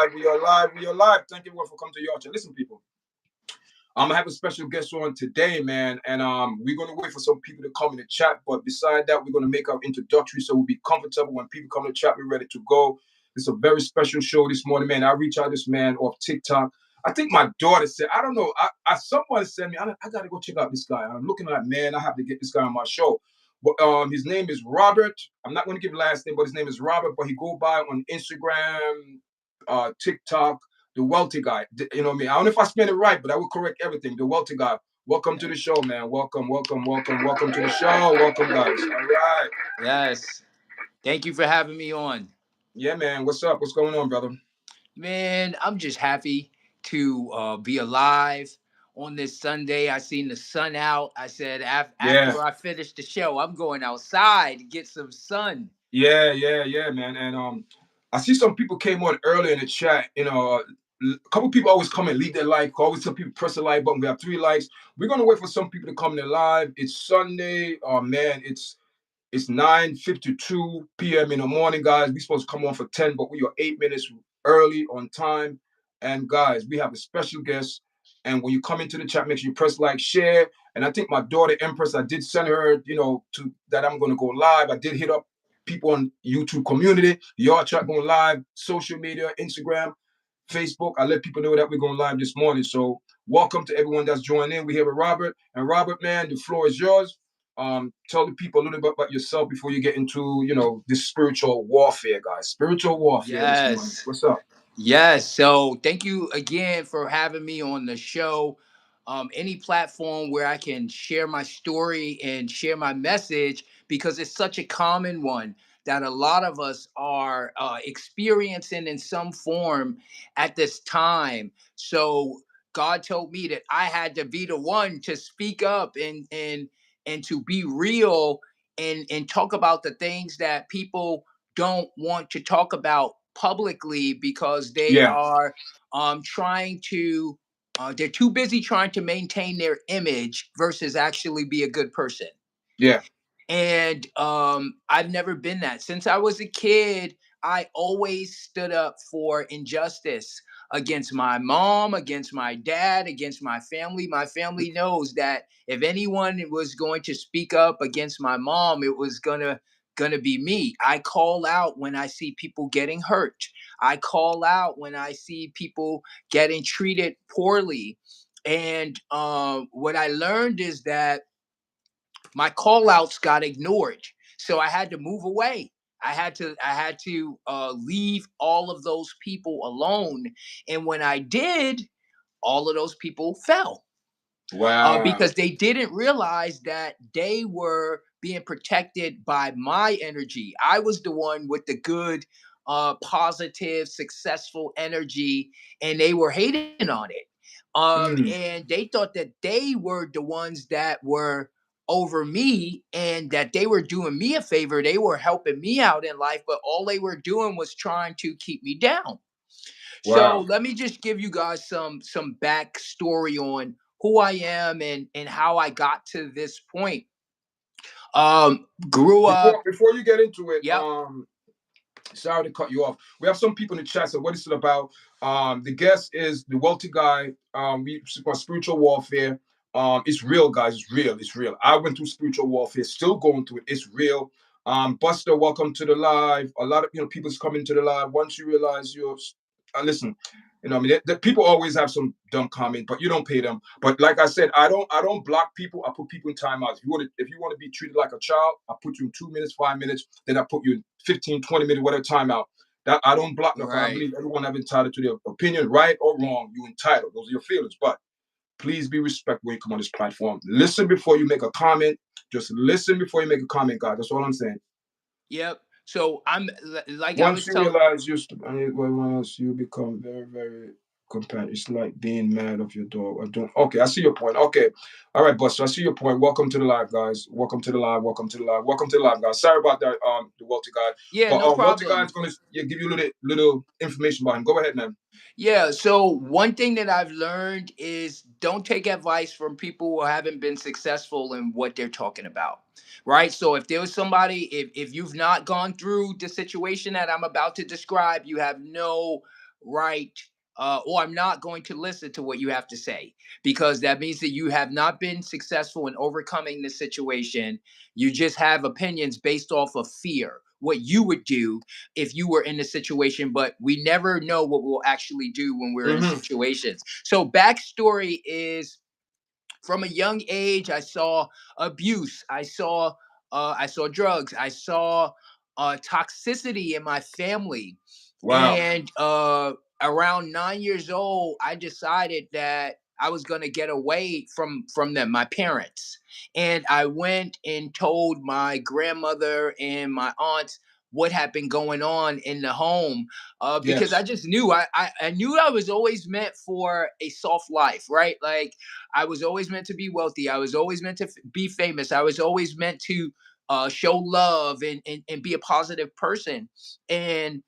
live. We are live. We are live. Thank everyone for coming to YARDCHAT. Listen, people. I'm gonna have a special guest on today, man, and we're gonna wait for some people to come in the chat. But beside that, we're gonna make our introductory so we'll be comfortable when people come to chat. We're ready to go. It's a very special show this morning, man. I reach out this man off TikTok. I think my daughter said, I don't know. Someone sent me. I gotta go check out this guy. I'm looking at, man. I have to get this guy on my show. But his name is Robert. I'm not gonna give last name, but his name is Robert. But he go by on Instagram, TikTok. The wealthy guy, you know what I mean? I don't know if I spell it right, but I will correct everything. The wealthy guy. Welcome to the show, man. Welcome to the show. Welcome, guys. All right. Yes. Thank you for having me on. Yeah, man. What's up? What's going on, brother? Man, I'm just happy to be alive on this Sunday. I seen the sun out. I said Yeah. after I finish the show, I'm going outside to get some sun. Yeah, man. And I see some people came on earlier in the chat. You know, a couple people always come and leave their like. Always tell people press the like button. We have 3 likes. We're gonna wait for some people to come in live. It's Sunday. Oh man, it's 9:52 p.m. in the morning, guys. We're supposed to come on for 10, but we are 8 minutes early on time. And guys, we have a special guest. And when you come into the chat, make sure you press like, share. And I think my daughter Empress, I did send her, to that I'm gonna go live. I did hit up people on YouTube community, YARDCHAT going live, social media, Instagram, Facebook. I let people know that we're going live this morning. So welcome to everyone that's joining in. We're here with Robert. And Robert, man, the floor is yours. Tell the people a little bit about yourself before you get into, this spiritual warfare, guys. Spiritual warfare this morning. Yes. What's up? Yes. So thank you again for having me on the show. Any platform where I can share my story and share my message, because it's such a common one that a lot of us are experiencing in some form at this time. So God told me that I had to be the one to speak up and to be real and talk about the things that people don't want to talk about publicly because they Yeah, are trying to they're too busy trying to maintain their image versus actually be a good person. yeah. And I've never been that. Since I was a kid, I always stood up for injustice against my mom, against my dad, against my family. My family knows that if anyone was going to speak up against my mom, it was gonna be me. I call out when I see people getting hurt. I call out when I see people getting treated poorly. And what I learned is that my call outs got ignored, so I had to move away. I had to leave all of those people alone, and when I did, all of those people fell, Wow. because they didn't realize that they were being protected by my energy. I was the one with the good, positive, successful energy, and they were hating on it. Mm, And they thought that they were the ones that were over me and that they were doing me a favor. They were helping me out in life, but all they were doing was trying to keep me down. So wow. let me just give you guys some backstory on who I am and how I got to this point. Grew up. Before you get into it, Yep. sorry to cut you off. We have some people in the chat. So what is it about? The guest is the wealthy guy. We speak about spiritual warfare. It's real, guys. It's real. It's real. I went through spiritual warfare. Still going through it. It's real. Buster, welcome to the live. A lot of people's coming to the live. Once you realize you're, listen. I mean, the people always have some dumb comment, but you don't pay them. But like I said, I don't block people. I put people in timeouts. If you want to be treated like a child, I put you in 2 minutes, 5 minutes. Then I put you in 15, 20 minutes, whatever timeout. That I don't block no. I Right. believe everyone have entitled to their opinion, right or wrong. You entitled. Those are your feelings. But please be respectful when you come on this platform. Listen before you make a comment. Just listen before you make a comment, guys. That's all I'm saying. Yep. So I'm like I Once was you telling. realize once you become very, very compassionate. It's like being mad of your dog. I don't. Okay, I see your point. Okay, all right, Buster. I see your point. Welcome to the live, guys. Welcome to the live. Welcome to the live. Welcome to the live, guys. Sorry about that. The Walter guy, Yeah, but no Walter guy problem. is gonna give you little information about him. Go ahead, man. Yeah, so one thing that I've learned is don't take advice from people who haven't been successful in what they're talking about. Right? So if there was somebody, if you've not gone through the situation that I'm about to describe, you have no write, or I'm not going to listen to what you have to say, because that means that you have not been successful in overcoming the situation. You just have opinions based off of fear, what you would do if you were in the situation, but we never know what we'll actually do when we're in Hmm. situations. So, backstory is, from a young age, I saw abuse. I saw drugs. I saw toxicity in my family. Wow. And around 9 years old, I decided that I was going to get away from them, my parents. And I went and told my grandmother and my aunts what had been going on in the home, because I Yes. just knew I knew I was always meant for a soft life, right? Like, I was always meant to be wealthy. I was always meant to be famous. I was always meant to show love and be a positive person. And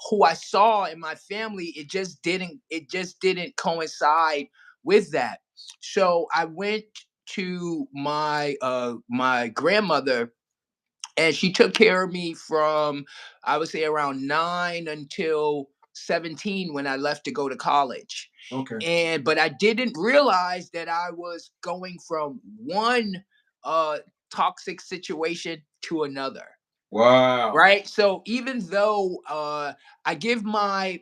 who I saw in my family, it just didn't coincide with that. So I went to my grandmother, and she took care of me from, I would say, around 9 until 17, when I left to go to college. Okay. And but I didn't realize that I was going from one uh toxic situation to another. Wow. Right? So even though I give my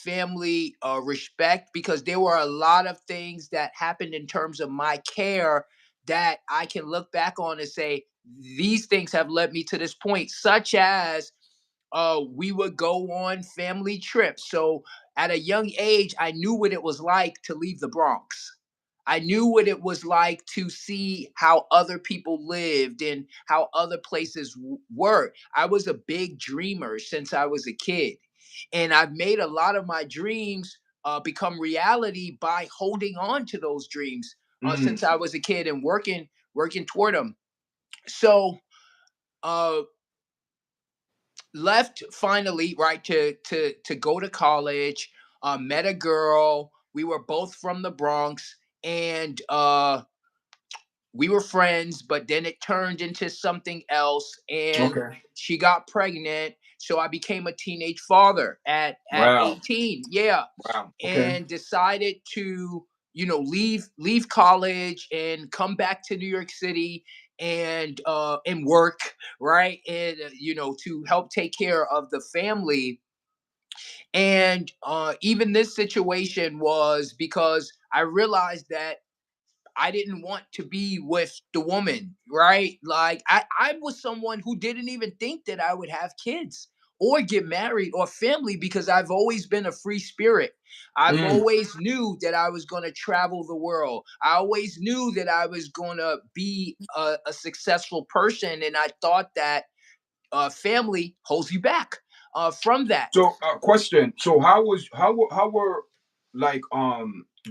family respect, because there were a lot of things that happened in terms of my care that I can look back on and say, these things have led me to this point, such as we would go on family trips. So at a young age, I knew what it was like to leave the Bronx. I knew what it was like to see how other people lived and how other places were. I was a big dreamer since I was a kid. And I've made a lot of my dreams become reality by holding on to those dreams Mm. since I was a kid, and working toward them. So uh, left finally, right, to go to college. Met a girl. We were both from the Bronx, and we were friends, but then it turned into something else, and Okay. she got pregnant. So I became a teenage father at Wow. 18. Yeah. Wow. Okay. And decided to, leave college and come back to New York City and work, right? And to help take care of the family. And even this situation was because I realized that I didn't want to be with the woman, right? Like, I was someone who didn't even think that I would have kids or get married or family, because I've always been a free spirit. I've Mm. always knew that I was going to travel the world. I always knew that I was going to be a successful person. And I thought that family holds you back from that. So, question. So, how were like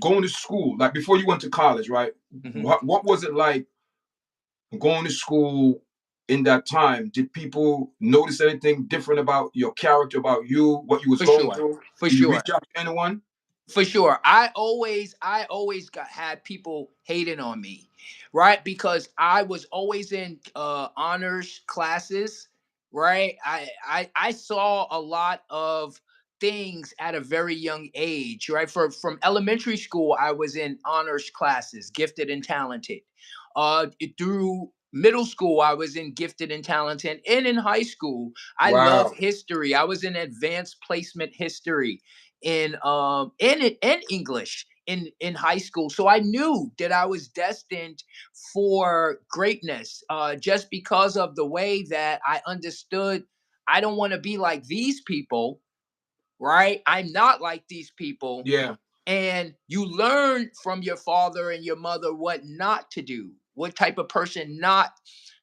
going to school like before you went to college, right? Mhm. What was it like going to school in that time? Did people notice anything different about your character, about you, what you was For going sure. through? For Did you sure. reach out to anyone? For sure. I always got had people hating on me, right? Because I was always in honors classes, right? I saw a lot of things at a very young age, right? From elementary school, I was in honors classes, gifted and talented. Through middle school, I was in gifted and talented, and in high school, I love Wow. history. I was in advanced placement history in English in high school. So I knew that I was destined for greatness, just because of the way that I understood. I don't want to be like these people, right? I'm not like these people. Yeah. And you learn from your father and your mother what not to do, what type of person not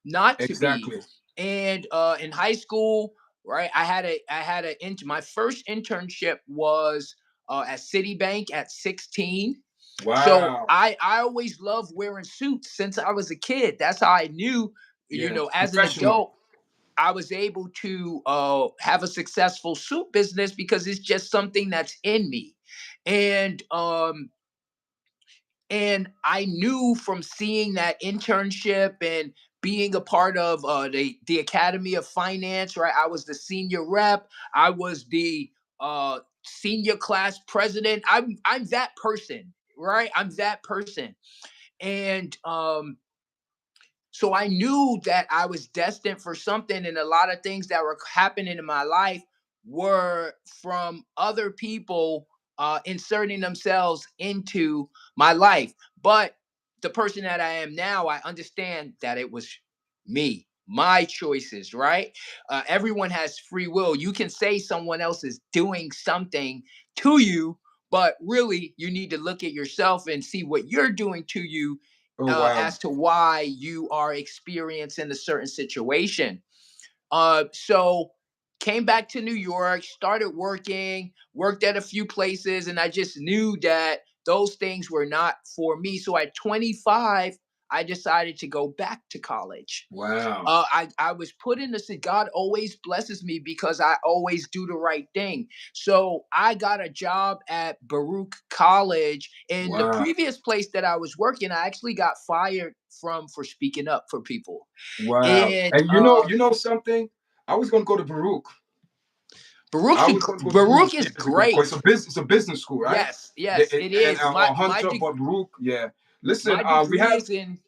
to be. Exactly. And in high school, right, my first internship was at Citibank at 16. So Wow. I always loved wearing suits since I was a kid. That's how I knew, Yeah. as an Professional. adult, I was able to have a successful suit business, because it's just something that's in me. And I knew from seeing that internship and being a part of the Academy of Finance, right? I was the senior rep. I was the senior class president. I'm that person, right? I'm that person. And so I knew that I was destined for something, and a lot of things that were happening in my life were from other people inserting themselves into my life. But the person that I am now, I understand that it was me, my choices, right? Everyone has free will. You can say someone else is doing something to you, but really you need to look at yourself and see what you're doing to you, Oh wow. as to why you are experiencing a certain situation. So came back to New York, started working, worked at a few places, and I just knew that those things were not for me. So at 25, I decided to go back to college. Wow. I was put in this. God always blesses me because I always do the right thing. So I got a job at Baruch College. In the Wow. previous place that I was working, I actually got fired from for speaking up for people. Wow. And And you know something? I was gonna go to Baruch. I was going to go to Baruch. Baruch is Yeah, it's a great course. great. It's a business school, right? Yes, yes, it And is. Hunter, but Baruch, yeah. Listen, My we degree have. is in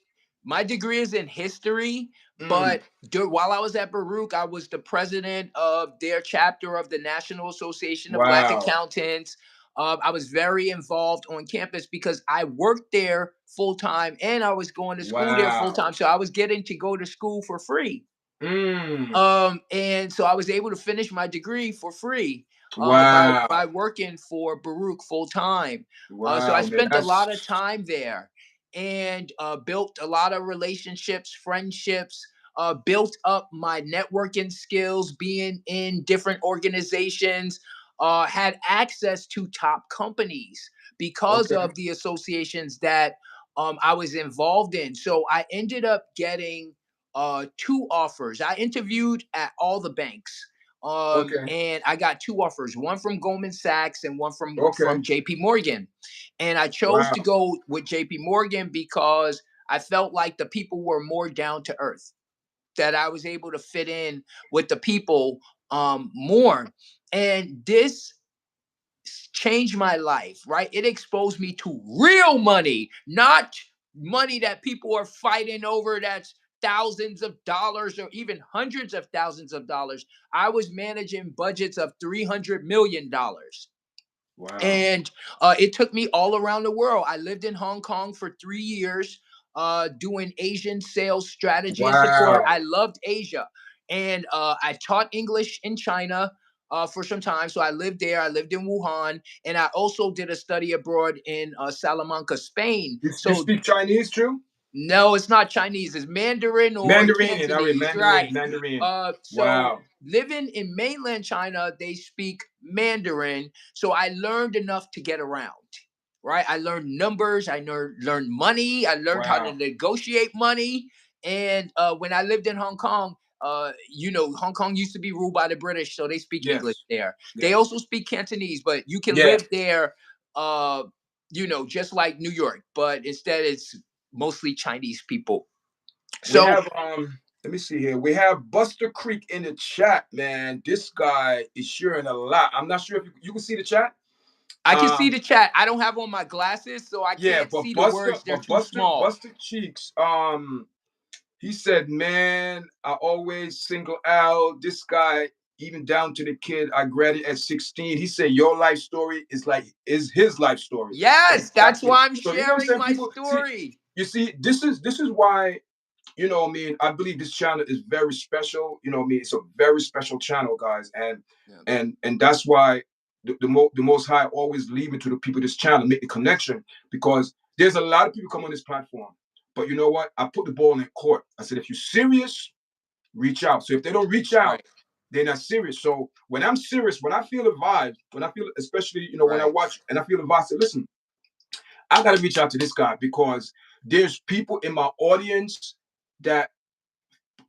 my degree is in history, Mm, but while I was at Baruch, I was the president of their chapter of the National Association of Black wow. Accountants. I was very involved on campus because I worked there full time and I was going to school there full Wow. time, so I was getting to go to school for free. Mm, And so I was able to finish my degree for free by wow. working for Baruch full time. So I Wow, man. spent a That's lot of time there and built a lot of relationships, friendships, built up my networking skills, being in different organizations, had access to top companies because okay. of the associations that I was involved in. So I ended up getting two offers. I interviewed at all the banks. Okay. And I got two offers, one from Goldman Sachs and one from Okay. JP Morgan. And I chose to Wow. go with JP Morgan because I felt like the people were more down to earth, that I was able to fit in with the people more. And this changed my life, right? It exposed me to real money, not money that people are fighting over that's thousands of dollars or even hundreds of thousands of dollars. I was managing budgets of $300 million. Wow. And it took me all around the world. I lived in Hong Kong for 3 years, doing Asian sales strategy and support. Wow. I loved Asia, and I taught English in China for some time. So I lived there. I lived in Wuhan, and I also did a study abroad in Salamanca, Spain. You So speak Chinese too? no, it's not Chinese. It's Mandarin or Mandarin. All right, Cantonese, Mandarin. right? Mandarin. So Wow. living in mainland China, they speak Mandarin. So I learned enough to get around, right? I learned numbers. I learned money. I learned how to Wow. negotiate money. And when I lived in Hong Kong, Hong Kong used to be ruled by the British, so they speak English Yes. there. They Yes. also speak Cantonese, but you can Yeah. live there, uh, just like New York, but instead it's mostly Chinese people. We So have let me see here. We have Buster Creek in the chat, man. This guy is sharing a lot. I'm not sure if you can see the chat. I can see Um, the chat. I don't have on my glasses, so I yeah, can't see the words. They're too small. Buster Cheeks. He said, "Man, I always single out this guy, even down to the kid I graduated at 16." He said, "Your life story is his life story." Yes, that's Exactly. why I'm So you know what I'm sharing saying? my People see. story. You see, this is why I mean, I believe this channel is very special. I mean, it's a very special channel, guys, and Yeah. and that's why the Most High always leave it to the people of this channel, make the connection, because there's a lot of people come on this platform, but you know what? I put the ball in court. I said, if you're serious, reach out. So if they don't reach out, Right, they're not serious. So when I'm serious, when I feel the vibe, when I feel, especially when I right, watch and I feel the vibe, I say, listen, I got to reach out to this guy because there's people in my audience that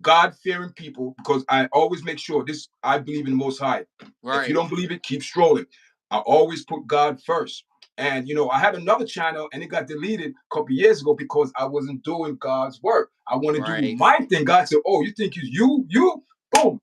God fearing people, because I always make sure this, I believe in the Most High. If you right, don't believe it, keep strolling. I always put God first. And I had another channel and it got deleted a couple years ago because I wasn't doing God's work. I want to do right. my thing. God said, "Oh, you think you, boom."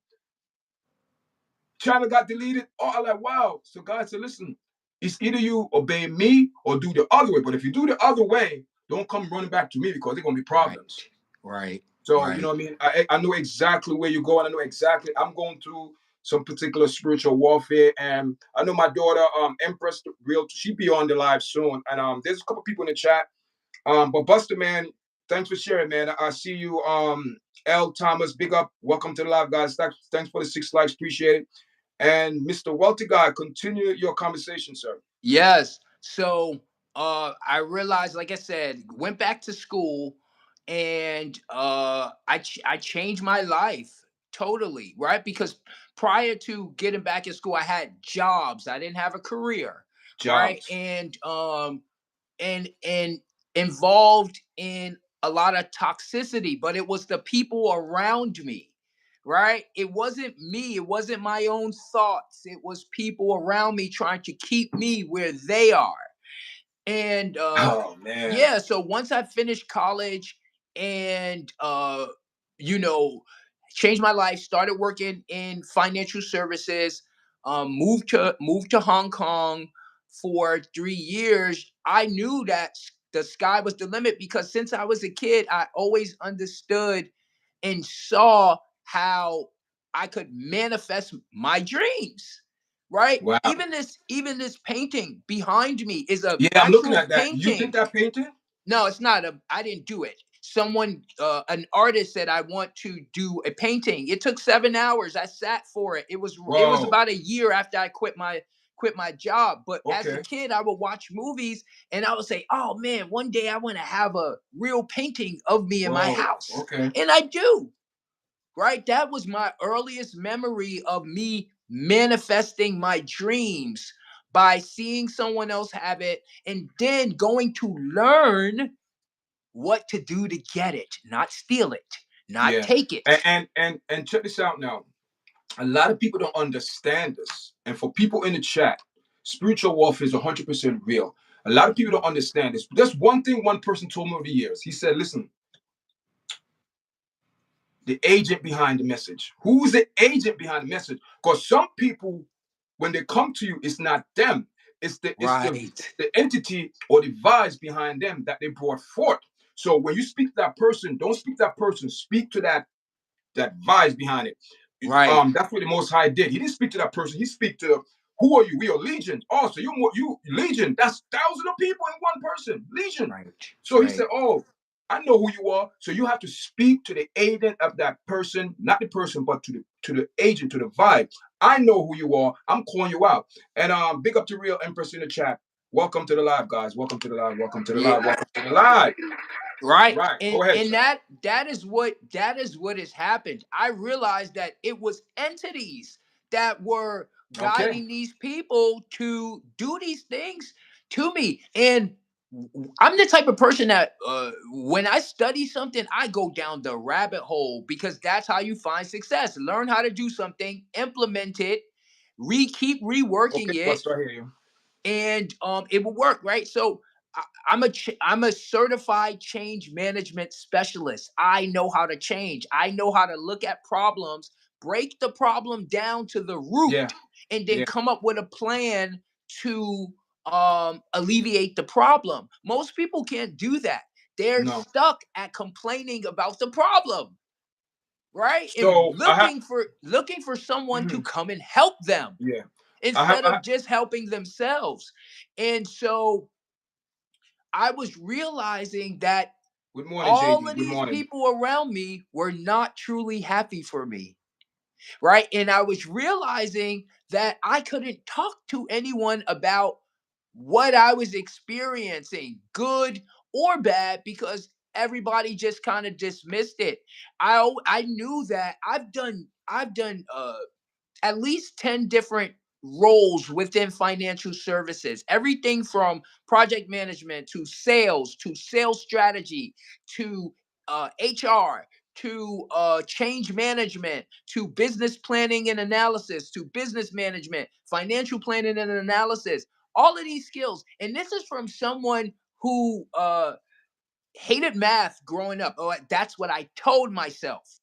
channel got deleted. Oh, I'm like, wow. So God said, listen, it's either you obey me or do the other way. But if you do the other way, don't come running back to me because there's gonna be Right. problems. Right. So you know Right. what I mean? I know exactly where you're going. I know exactly I'm going through some particular spiritual warfare. And I know my daughter, Empress Real, she be on the live soon. And there's a couple people in the chat. But Buster, man, thanks for sharing, man. I see you, L. Thomas, big up. Welcome to the live, guys. Thanks for the 6 likes, appreciate it. And Mr. Wealthy Guy, continue your conversation, sir. Yes. So I realized, like I said, went back to school, and I changed my life totally, right? Because prior to getting back in school, I had jobs. I didn't have a career, right? Jobs. And involved in a lot of toxicity, but it was the people around me, right? It wasn't me, it wasn't my own thoughts, it was people around me trying to keep me where they are. And Oh man. yeah, so once I finished college and you know, changed my life, started working in financial services, moved to Hong Kong for 3 years. I knew that the sky was the limit, because since I was a kid, I always understood and saw how I could manifest my dreams. Right? Wow. Even this painting behind me is a Yeah, I'm looking actual at that. You did painting. that painting? No, it's not a. I didn't do it. Someone, an artist said, I want to do a painting. It took 7 hours. I sat for it. It was Whoa. about a year after I quit my job. But as a Okay. kid, I would watch movies and I would say, "Oh man, one day I want to have a real painting of me in my Whoa. house," Okay. and I do. Right? That was my earliest memory of me manifesting my dreams by seeing someone else have it and then going to learn what to do to get it, not steal it, not Yeah. take it. And check this out now. A lot of people don't understand this. And for people in the chat, spiritual warfare is 100% real. A lot of people don't understand this. That's one thing one person told me over the years. He said, listen, the agent behind the message. Who's the agent behind the message? Because some people, when they come to you, it's not them. It's Right. the entity or the vibes behind them that they brought forth. So when you speak to that person, don't speak to that person. Speak to that vibes behind it. Right. That's what the Most High did. He didn't speak to that person. He speak to, who are you? We are legion. Oh, so you legion. That's thousands of people in one person. Legion. Right. So he said, Right. oh, I know who you are. So you have to speak to the agent of that person, not the person, but to the agent, to the vibe. I know who you are. I'm calling you out. And big up to Real Empress in the chat. Welcome to the live, guys. Welcome to the live. Welcome to the Yeah. live. Welcome to the live. Right. Right. And Go ahead, and sir. that is what has happened. I realized that it was entities that were Okay. guiding these people to do these things to me. And I'm the type of person that when I study something, I go down the rabbit hole, because that's how you find success. Learn how to do something, implement it, keep reworking Okay, it, Buster, I hear you. and it will work, right? So I'm a certified change management specialist. I know how to change. I know how to look at problems, break the problem down to the root, Yeah. and then Yeah. come up with a plan to alleviate the problem. Most people can't do that. They're No. stuck at complaining about the problem, right? And So I have. looking for someone to Mhm. come and help them Yeah. I have. instead I of have. just helping themselves. And so I was realizing that Good morning, all JD. of Good these morning. people around me were not truly happy for me, right? And I was realizing that I couldn't talk to anyone about what I was experiencing, good or bad, because everybody just kind of dismissed it. I knew that I've done at least 10 different roles within financial services, everything from project management to sales strategy to HR to change management to business planning and analysis to business management, financial planning and analysis, all of these skills. And this is from someone who hated math growing up. Oh, that's what I told myself.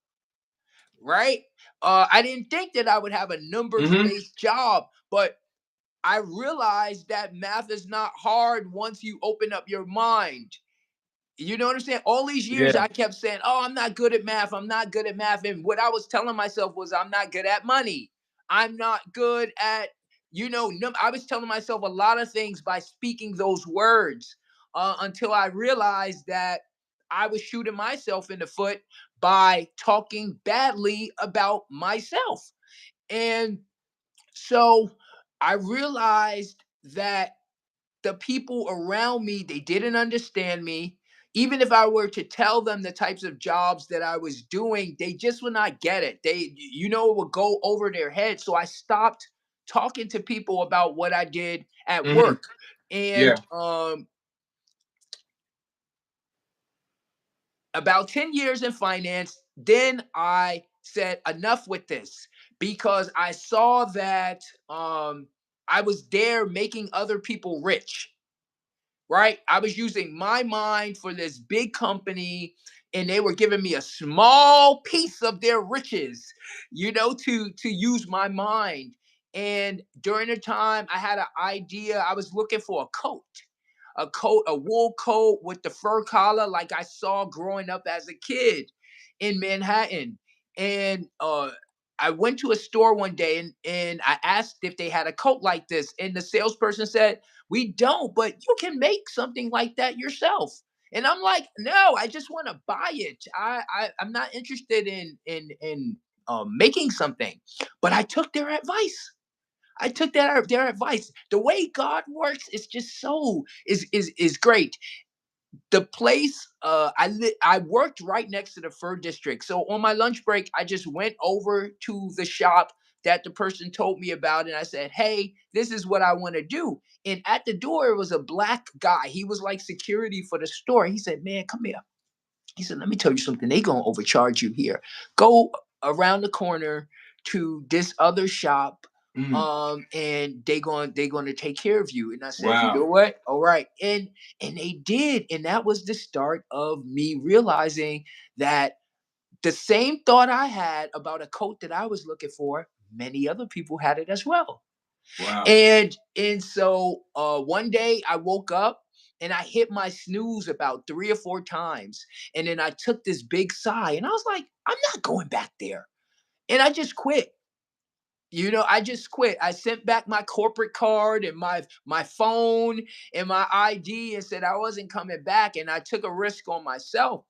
right? I didn't think that I would have a numbers Mm-hmm. based job, but I realized that math is not hard once you open up your mind. You know what I'm saying? All these years Yeah. I kept saying, "Oh, I'm not good at math. I'm not good at math." And what I was telling myself was, "I'm not good at money. I'm not good at, I was telling myself a lot of things by speaking those words until I realized that I was shooting myself in the foot by talking badly about myself. And so I realized that the people around me, they didn't understand me. Even if I were to tell them the types of jobs that I was doing, they just would not get it. It would go over their head. So I stopped talking to people about what I did at Mm-hmm. work. And Yeah. about 10 years in finance, then I said enough with this, because I saw that I was there making other people rich, right? I was using my mind for this big company, and they were giving me a small piece of their riches, to use my mind. And during the time I had an idea, I was looking for a wool coat with the fur collar, like I saw growing up as a kid in Manhattan. And I went to a store one day, and I asked if they had a coat like this. And the salesperson said, "We don't, but you can make something like that yourself." And I'm like, "No, I just want to buy it. I'm not interested in making something." But I took their advice. I took their advice. The way God works is just is great. The place I worked right next to the fur district. So on my lunch break, I just went over to the shop that the person told me about, and I said, "Hey, this is what I want to do." And at the door was a black guy. He was like security for the store. He said, "Man, come here." He said, "Let me tell you something. They gonna overcharge you here. Go around the corner to this other shop, Mm. and they gonna take care of you." And I said, "You Wow. know what? All right." And they did, and that was the start of me realizing that the same thought I had about a coat that I was looking for, many other people had it as well. Wow. And so one day I woke up and I hit my snooze about 3 or 4 times. And then I took this big sigh and I was like, "I'm not going back there." And I just quit. I just quit. I sent back my corporate card and my phone and my ID and said I wasn't coming back. And I took a risk on myself.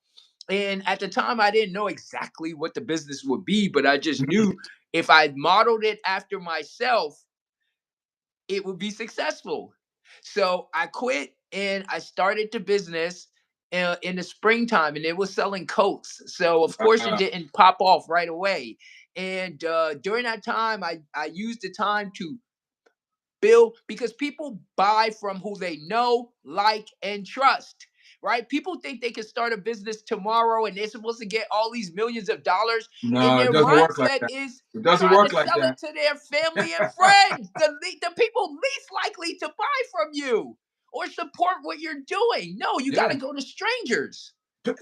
And at the time, I didn't know exactly what the business would be, but I just Mhm. knew if I modeled it after myself, it would be successful. So I quit and I started the business in the springtime, and it was selling coats. So of course it Wow. didn't pop off right away. And during that time, I used the time to build, because people buy from who they know, like, and trust. Right? People think they can start a business tomorrow and they're supposed to get all these millions of dollars, and No, it their doesn't work like mindset that. is It doesn't trying to work like sell it that. to their family and friends, the people least likely to buy from you or support what you're doing. No, you got to Yeah. go to strangers.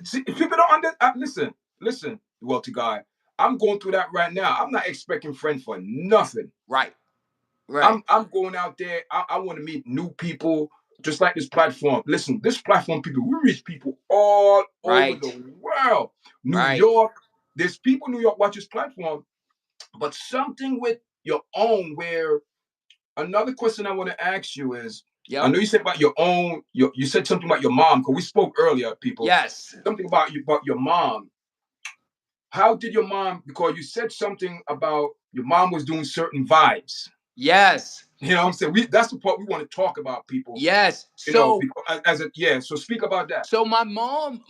See, people don't listen, listen, wealthy guy. I'm going through that right now. I'm not expecting friends for nothing. Right, right, I'm going out there. I want to meet new people, just like this platform. Listen, this platform, people, we reach people all over right, the world. New right. York, there's people in New York watch this platform, but something with your own. Where another question I want to ask you is, I Yep. know you said about your own. You said something about your mom, because we spoke earlier, people. Yes. Something about your mom. How did your mom? Because you said something about your mom was doing certain vibes. Yes. You know what I'm saying? That's the part we want to talk about, people. Yes. You know, So because as a yeah. So speak about that. So my mom,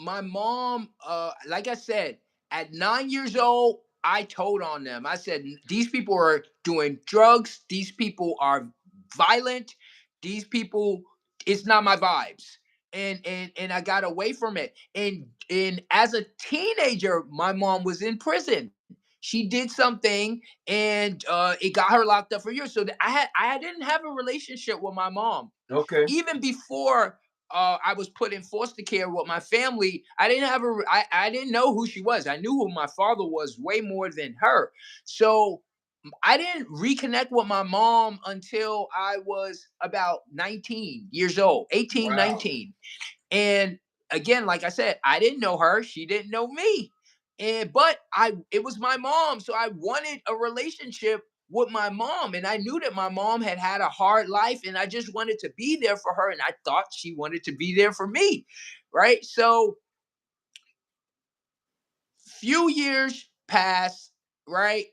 like I said, at 9 years old, I told on them. I said, "These people are doing drugs. These people are violent. These people, it's not my vibes." And I got away from it. And as a teenager, my mom was in prison. She did something, and it got her locked up for years. So I didn't have a relationship with my mom Okay. even before I was put in foster care with my family. I didn't know who she was. I knew who my father was way more than her. So I didn't reconnect with my mom until I was about 19 years old, 18, Wow. 19. And again, like I said, I didn't know her. She didn't know me. And but it was my mom. So I wanted a relationship with my mom. And I knew that my mom had had a hard life. And I just wanted to be there for her. And I thought she wanted to be there for me. Right. So few years pass, right?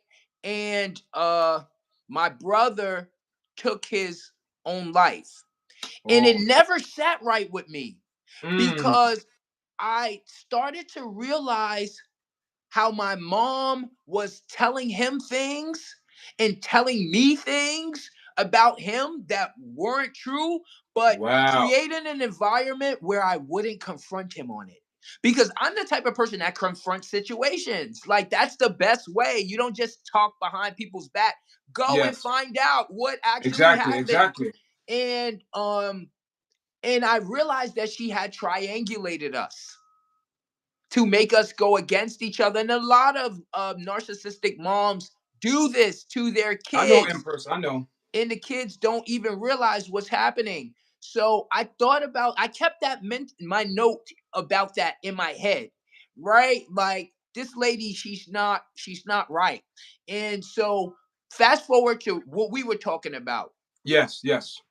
And my brother took his own life. And it Oh. never sat right with me Mm. because I started to realize how my mom was telling him things and telling me things about him that weren't true, but Wow. creating an environment where I wouldn't confront him on it. Because I'm the type of person that confronts situations. Like, that's the best way. You don't just talk behind people's back. Go and Yes. find out what actually Exactly. happened. Exactly. And I realized that she had triangulated us to make us go against each other. And a lot of narcissistic moms do this to their I know in kids, person. I know. and the kids don't even realize what's happening. So I thought about, I kept my note about that in my head, right? Like, this lady, she's not right. And so fast forward to what we were talking about. Yes. Yes.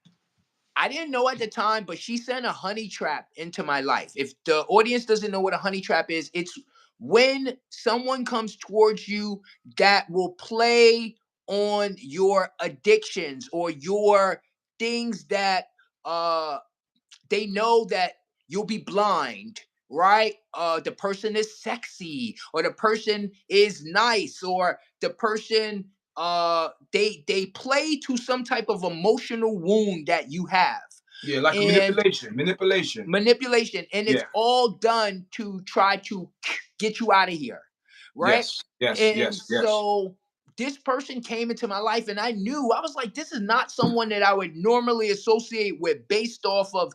I didn't know at the time, but she sent a honey trap into my life. If the audience doesn't know what a honey trap is, it's when someone comes towards you that will play on your addictions or your things that uh they know that you'll be blind, right? The person is sexy, or the person is nice, or the person they play to some type of emotional wound that you have. Yeah. Like a And manipulation. Manipulation. manipulation, and it's Yeah. all done to try to get you out of here, right? Yes. Yes. And Yes. Yes. so this person came into my life, and I knew, I was like, this is not someone that I would normally associate with based off of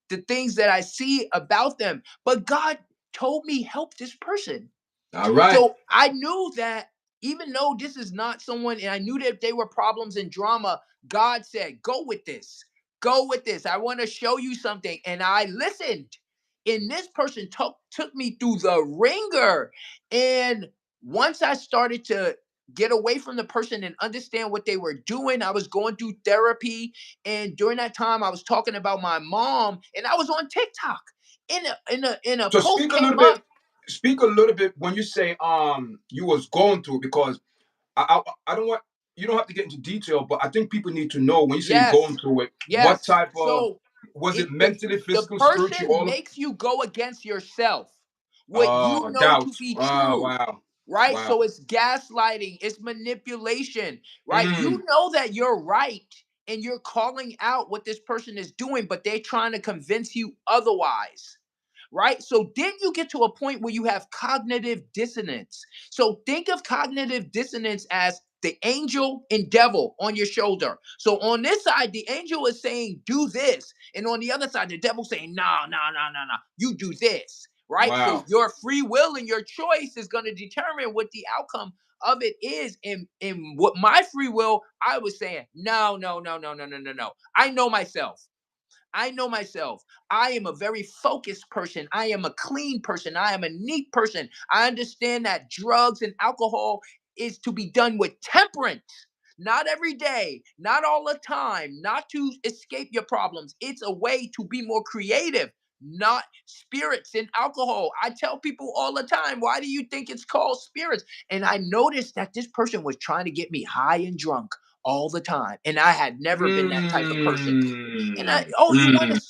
the things that I see about them. But God told me, help this person. All right. So I knew that even though this is not someone, and I knew that they were problems and drama, God said, go with this. Go with this. I want to show you something. And I listened. And this person took me through the ringer. And once I started to get away from the person and understand what they were doing, I was going through therapy. And during that time, I was talking about my mom, and I was on TikTok. In a So post came up. speak a little bit when you say you was going through, because I don't want, you don't have to get into detail, but I think people need to know when you say you're going Yes. through it, what Yes. type of, So was it it the mentally, the physical, spiritual, person all of, makes you go against yourself. What you know to doubt. be Oh true. wow. Right? Wow. So it's gaslighting, it's manipulation, right? Mm. You know that you're right, and you're calling out what this person is doing, but they're trying to convince you otherwise. Right? So then you get to a point where you have cognitive dissonance. So think of cognitive dissonance as the angel and devil on your shoulder. So on this side, the angel is saying, do this. And on the other side, the devil saying, no, no, no, no, no, you do this. Right? So Wow. your free will and your choice is going to determine what the outcome of it is. And what my free will, I was saying, no, no, no, no, no, no, no, no. I know myself. I know myself. I am a very focused person. I am a clean person. I am a neat person. I understand that drugs and alcohol is to be done with temperance. Not every day, not all the time, not to escape your problems. It's a way to be more creative, not spirits and alcohol. I tell people all the time, why do you think it's called spirits? And I noticed that this person was trying to get me high and drunk all the time. And I had never been that type of person. And Mm.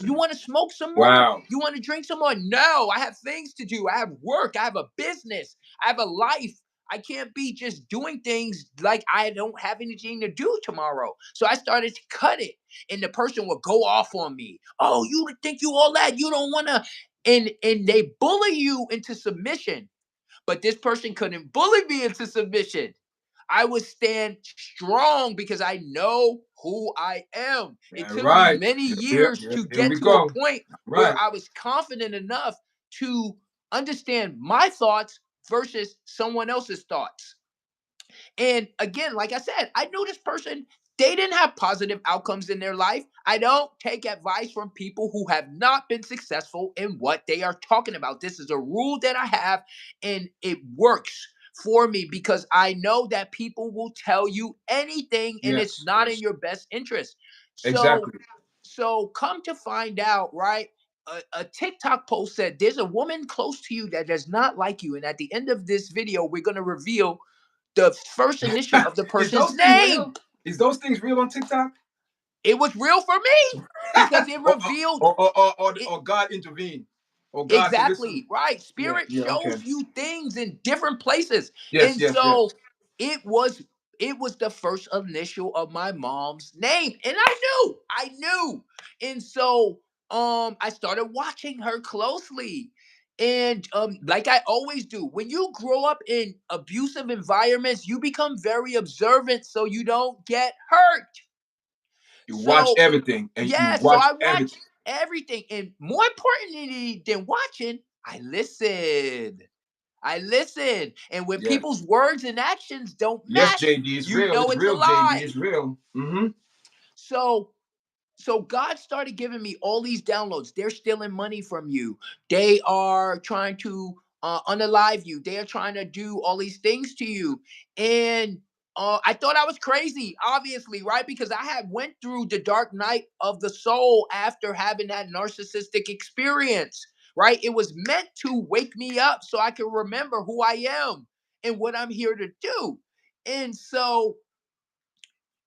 you want to smoke some more? Wow. You want to drink some more? No, I have things to do. I have work. I have a business. I have a life. I can't be just doing things like I don't have anything to do tomorrow. So I started to cut it. And the person would go off on me. Oh, you think you all that? You don't want to. And they bully you into submission. But this person couldn't bully me into submission. I would stand strong because I know who I am. It Yeah, took me right. many Yeah, yeah, years yeah. to Here get we to a go. point Right. where I was confident enough to understand my thoughts versus someone else's thoughts. And again, like I said, I knew this person, they didn't have positive outcomes in their life. I don't take advice from people who have not been successful in what they are talking about. This is a rule that I have, and it works for me because I know that people will tell you anything and it's Yes. not in Yes. your best interest. So, Exactly. come to find out, right? A TikTok post said there's a woman close to you that does not like you. And at the end of this video, we're going to reveal the first initial of the Is person's those things name. real? Is those things real on TikTok? It was real for me because it or, revealed it. or God intervened. Or God said, listen. Exactly, right. Yeah, Spirit yeah, okay. shows you things in different places. Yes, And yes, yes. so it was it was the first initial of my mom's name. And I knew. And so I started watching her closely. And like I always do, when you grow up in abusive environments, you become very observant so you don't get hurt. You watch So everything and you yeah, so watch I everything. watch everything, and more importantly than watching, I listen. I listen, and when Yes. people's words and actions don't Yes, match, JD, it's you real. know It's it's a real, JD. lie. It's real. Mm-hmm. So God started giving me all these downloads. They're stealing money from you. They are trying to unalive you. They are trying to do all these things to you. And I thought I was crazy, obviously, right? Because I had went through the dark night of the soul after having that narcissistic experience, right? It was meant to wake me up so I can remember who I am and what I'm here to do. And so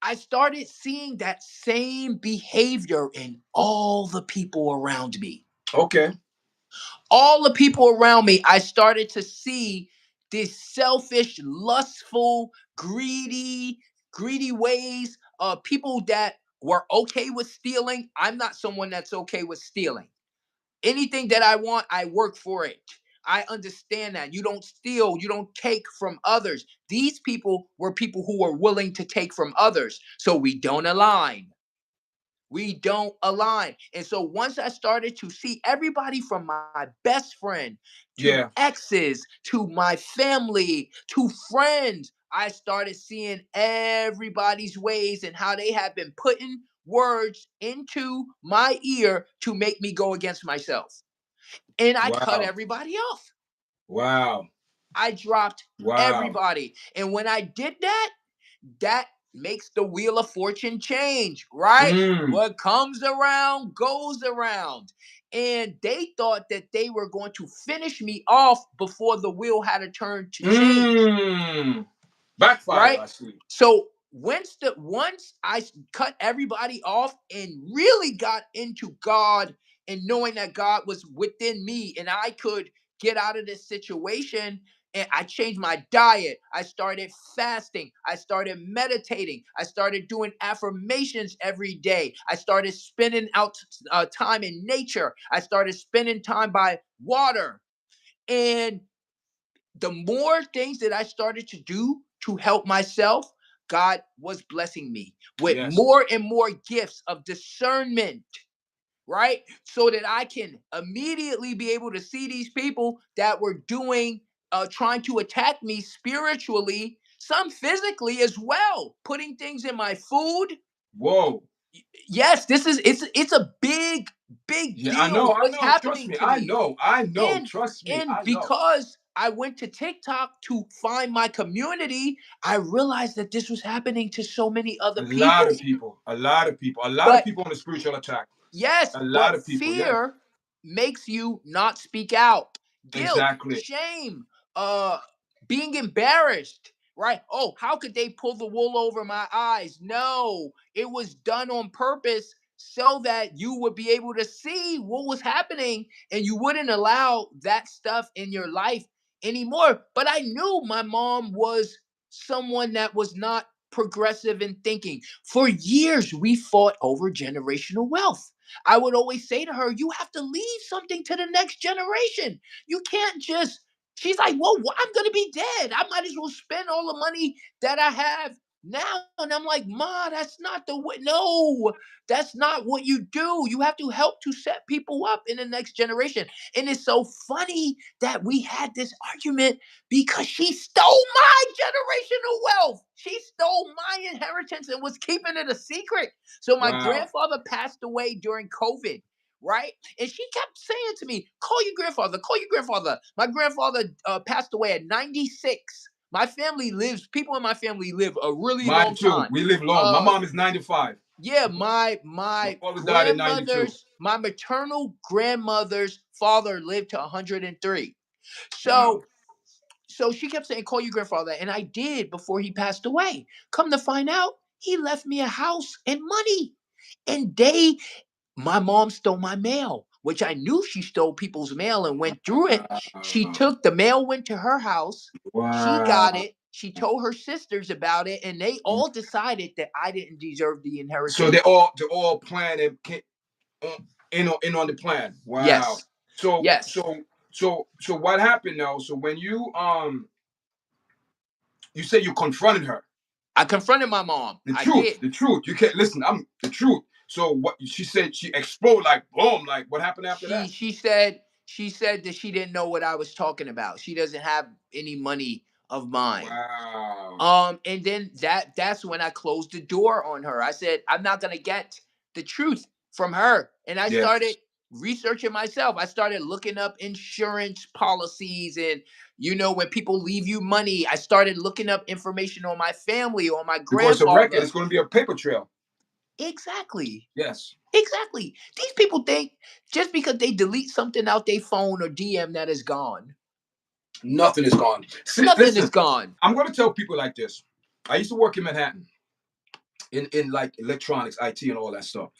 I started seeing that same behavior in all the people around me. Okay. All the people around me, I started to see these selfish, lustful, greedy ways of people that were okay with stealing. I'm not someone that's okay with stealing. Anything that I want, I work for it. I understand that. You don't steal, you don't take from others. These people were people who were willing to take from others. So we don't align. We don't align. And so once I started to see everybody from my best friend to Yeah. exes to my family to friends, I started seeing everybody's ways and how they have been putting words into my ear to make me go against myself. And I cut Wow. everybody off. Wow. I dropped Wow. everybody. And when I did that, that makes the wheel of fortune change, right? Mm. What comes around goes around. And they thought that they were going to finish me off before the wheel had a turn to change, Mm. Backfire, right? I see. So once I cut everybody off and really got into God and knowing that God was within me and I could get out of this situation, and I changed my diet. I started fasting. I started meditating. I started doing affirmations every day. I started spending out time in nature. I started spending time by water. And the more things that I started to do to help myself, God was blessing me with Yes. more and more gifts of discernment, right? So that I can immediately be able to see these people that were doing, trying to attack me spiritually, some physically as well, putting things in my food. Whoa. Yes, it's a big Yeah, deal I what's know. Trust happening me. to I me. know. I know. And Trust me. I know. because I went to TikTok to find my community, I realized that this was happening to so many A other lot people. of people. A lot of people. A lot of But people on the spiritual attack. yes, A lot but of people. Yes. fear makes you not speak out. Guilt, Exactly. shame, uh, being embarrassed, right? Oh, how could they pull the wool over my eyes? No, it was done on purpose so that you would be able to see what was happening and you wouldn't allow that stuff in your life anymore. But I knew my mom was someone that was not progressive in thinking. For years, we fought over generational wealth. I would always say to her, you have to leave something to the next generation. You can't just She's like, well, I'm going to be dead. I might as well spend all the money that I have now. And I'm like, Ma, that's not the way. No, that's not what you do. You have to help to set people up in the next generation. And it's so funny that we had this argument because she stole my generational wealth. She stole my inheritance and was keeping it a secret. So my Wow. grandfather passed away during COVID, right? And she kept saying to me, call your grandfather, call your grandfather. My grandfather passed away at 96. My family lives, people in my family live a really Mine long too. time. We live long. My Uh, mom is 95. yeah, My my father died at 92. grandmother's, my maternal grandmother's father lived to 103. Wow. So so she kept saying, call your grandfather. And I did before he passed away. Come to find out, he left me a house and money. And my mom stole my mail, which I knew she stole people's mail and went through it. She Wow. took the mail, went to her house. She got Wow. it. She told her sisters about it, and they all decided that I didn't deserve the So inheritance. they all planned and in on the plan. Wow. Yes. So Yes. so so what happened now? So when you say you confronted her, I confronted my mom. the I truth, did. the truth. You can't listen. I'm the truth. So what she said, she exploded like boom. Like what happened after She that? she said she said that she didn't know what I was talking about. She doesn't have any money of mine. Wow. And then that's when I closed the door on her. I said, I'm not gonna get the truth from her. And I started Yes. researching myself. I started looking up insurance policies and when people leave you money. I started looking up information on my family, on my Because it's a record. grandfather. It's going to be a paper trail. Exactly. Yes. Exactly. These people think just because they delete something out their phone or DM that is gone. Nothing is gone. See, Nothing is listen, gone. I'm going to tell people like this. I used to work in Manhattan in like electronics, IT, and all that stuff.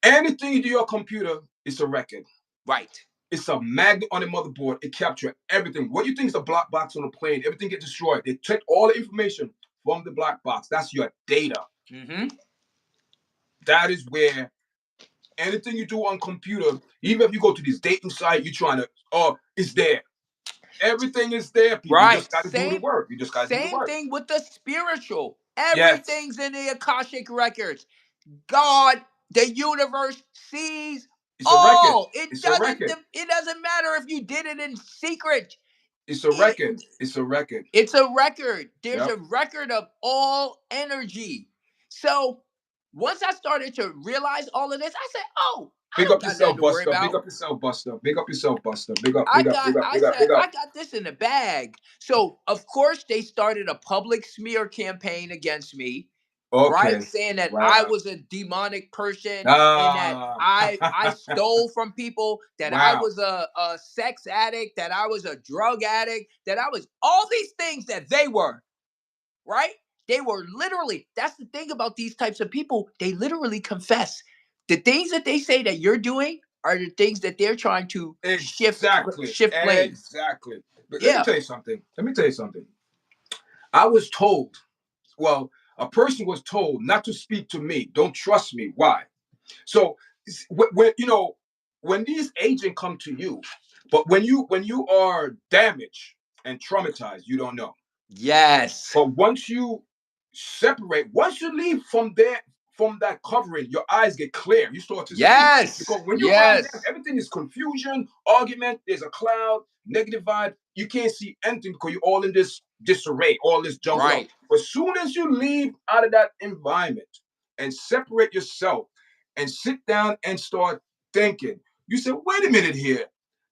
Anything you do your computer, it's a record. Right. It's a magnet on the motherboard. It captures everything. What you think is a black box on a plane, everything gets destroyed. They take all the information from the black box. That's your data. Mm-hmm. That is where anything you do on computer, even if you go to this dating site, you're trying to, it's there. Everything is there, people. You Right. just got to do the work. You just got to do the Same work. thing with the spiritual. Yes. Everything's in the Akashic records. God, the universe sees It's a record. all. It's a record. It doesn't matter if you did it in secret. It's a It, record. It's a record. it's a record. There's Yep. a record of all energy. So once I started to realize all of this, I said, "Oh, I Big don't up got nothing yourself, to worry Buster. Big about. up yourself, Buster. Big up yourself, Buster. Big up, big up, big up, I big up, said, big I up. got this in the bag." So of course they started a public smear campaign against me, right? Okay. Saying that I Wow. was a demonic person and that Ah. I stole from people, that I Wow. was a sex addict, that I was a drug addict, that I was all these things that they were, right? They were literally, that's the thing about these types of people, they literally confess. The things that they say that you're doing are the things that they're trying to Exactly. shift blame. Exactly. But let me Yeah. tell you something. Let me tell you something. I was told, well, a person was told not to speak to me. Don't trust me. Why? So when when these agents come to you, but when you are damaged and traumatized, you don't know. Yes. But once you leave from that covering, your eyes get clear. You start to see. Yes. Because when you're around them, Yes. everything is confusion, argument, there's a cloud, negative vibe. You can't see anything because you're all in this disarray, all this jumbled up. Right. But as soon as you leave out of that environment and separate yourself and sit down and start thinking, you say, wait a minute here.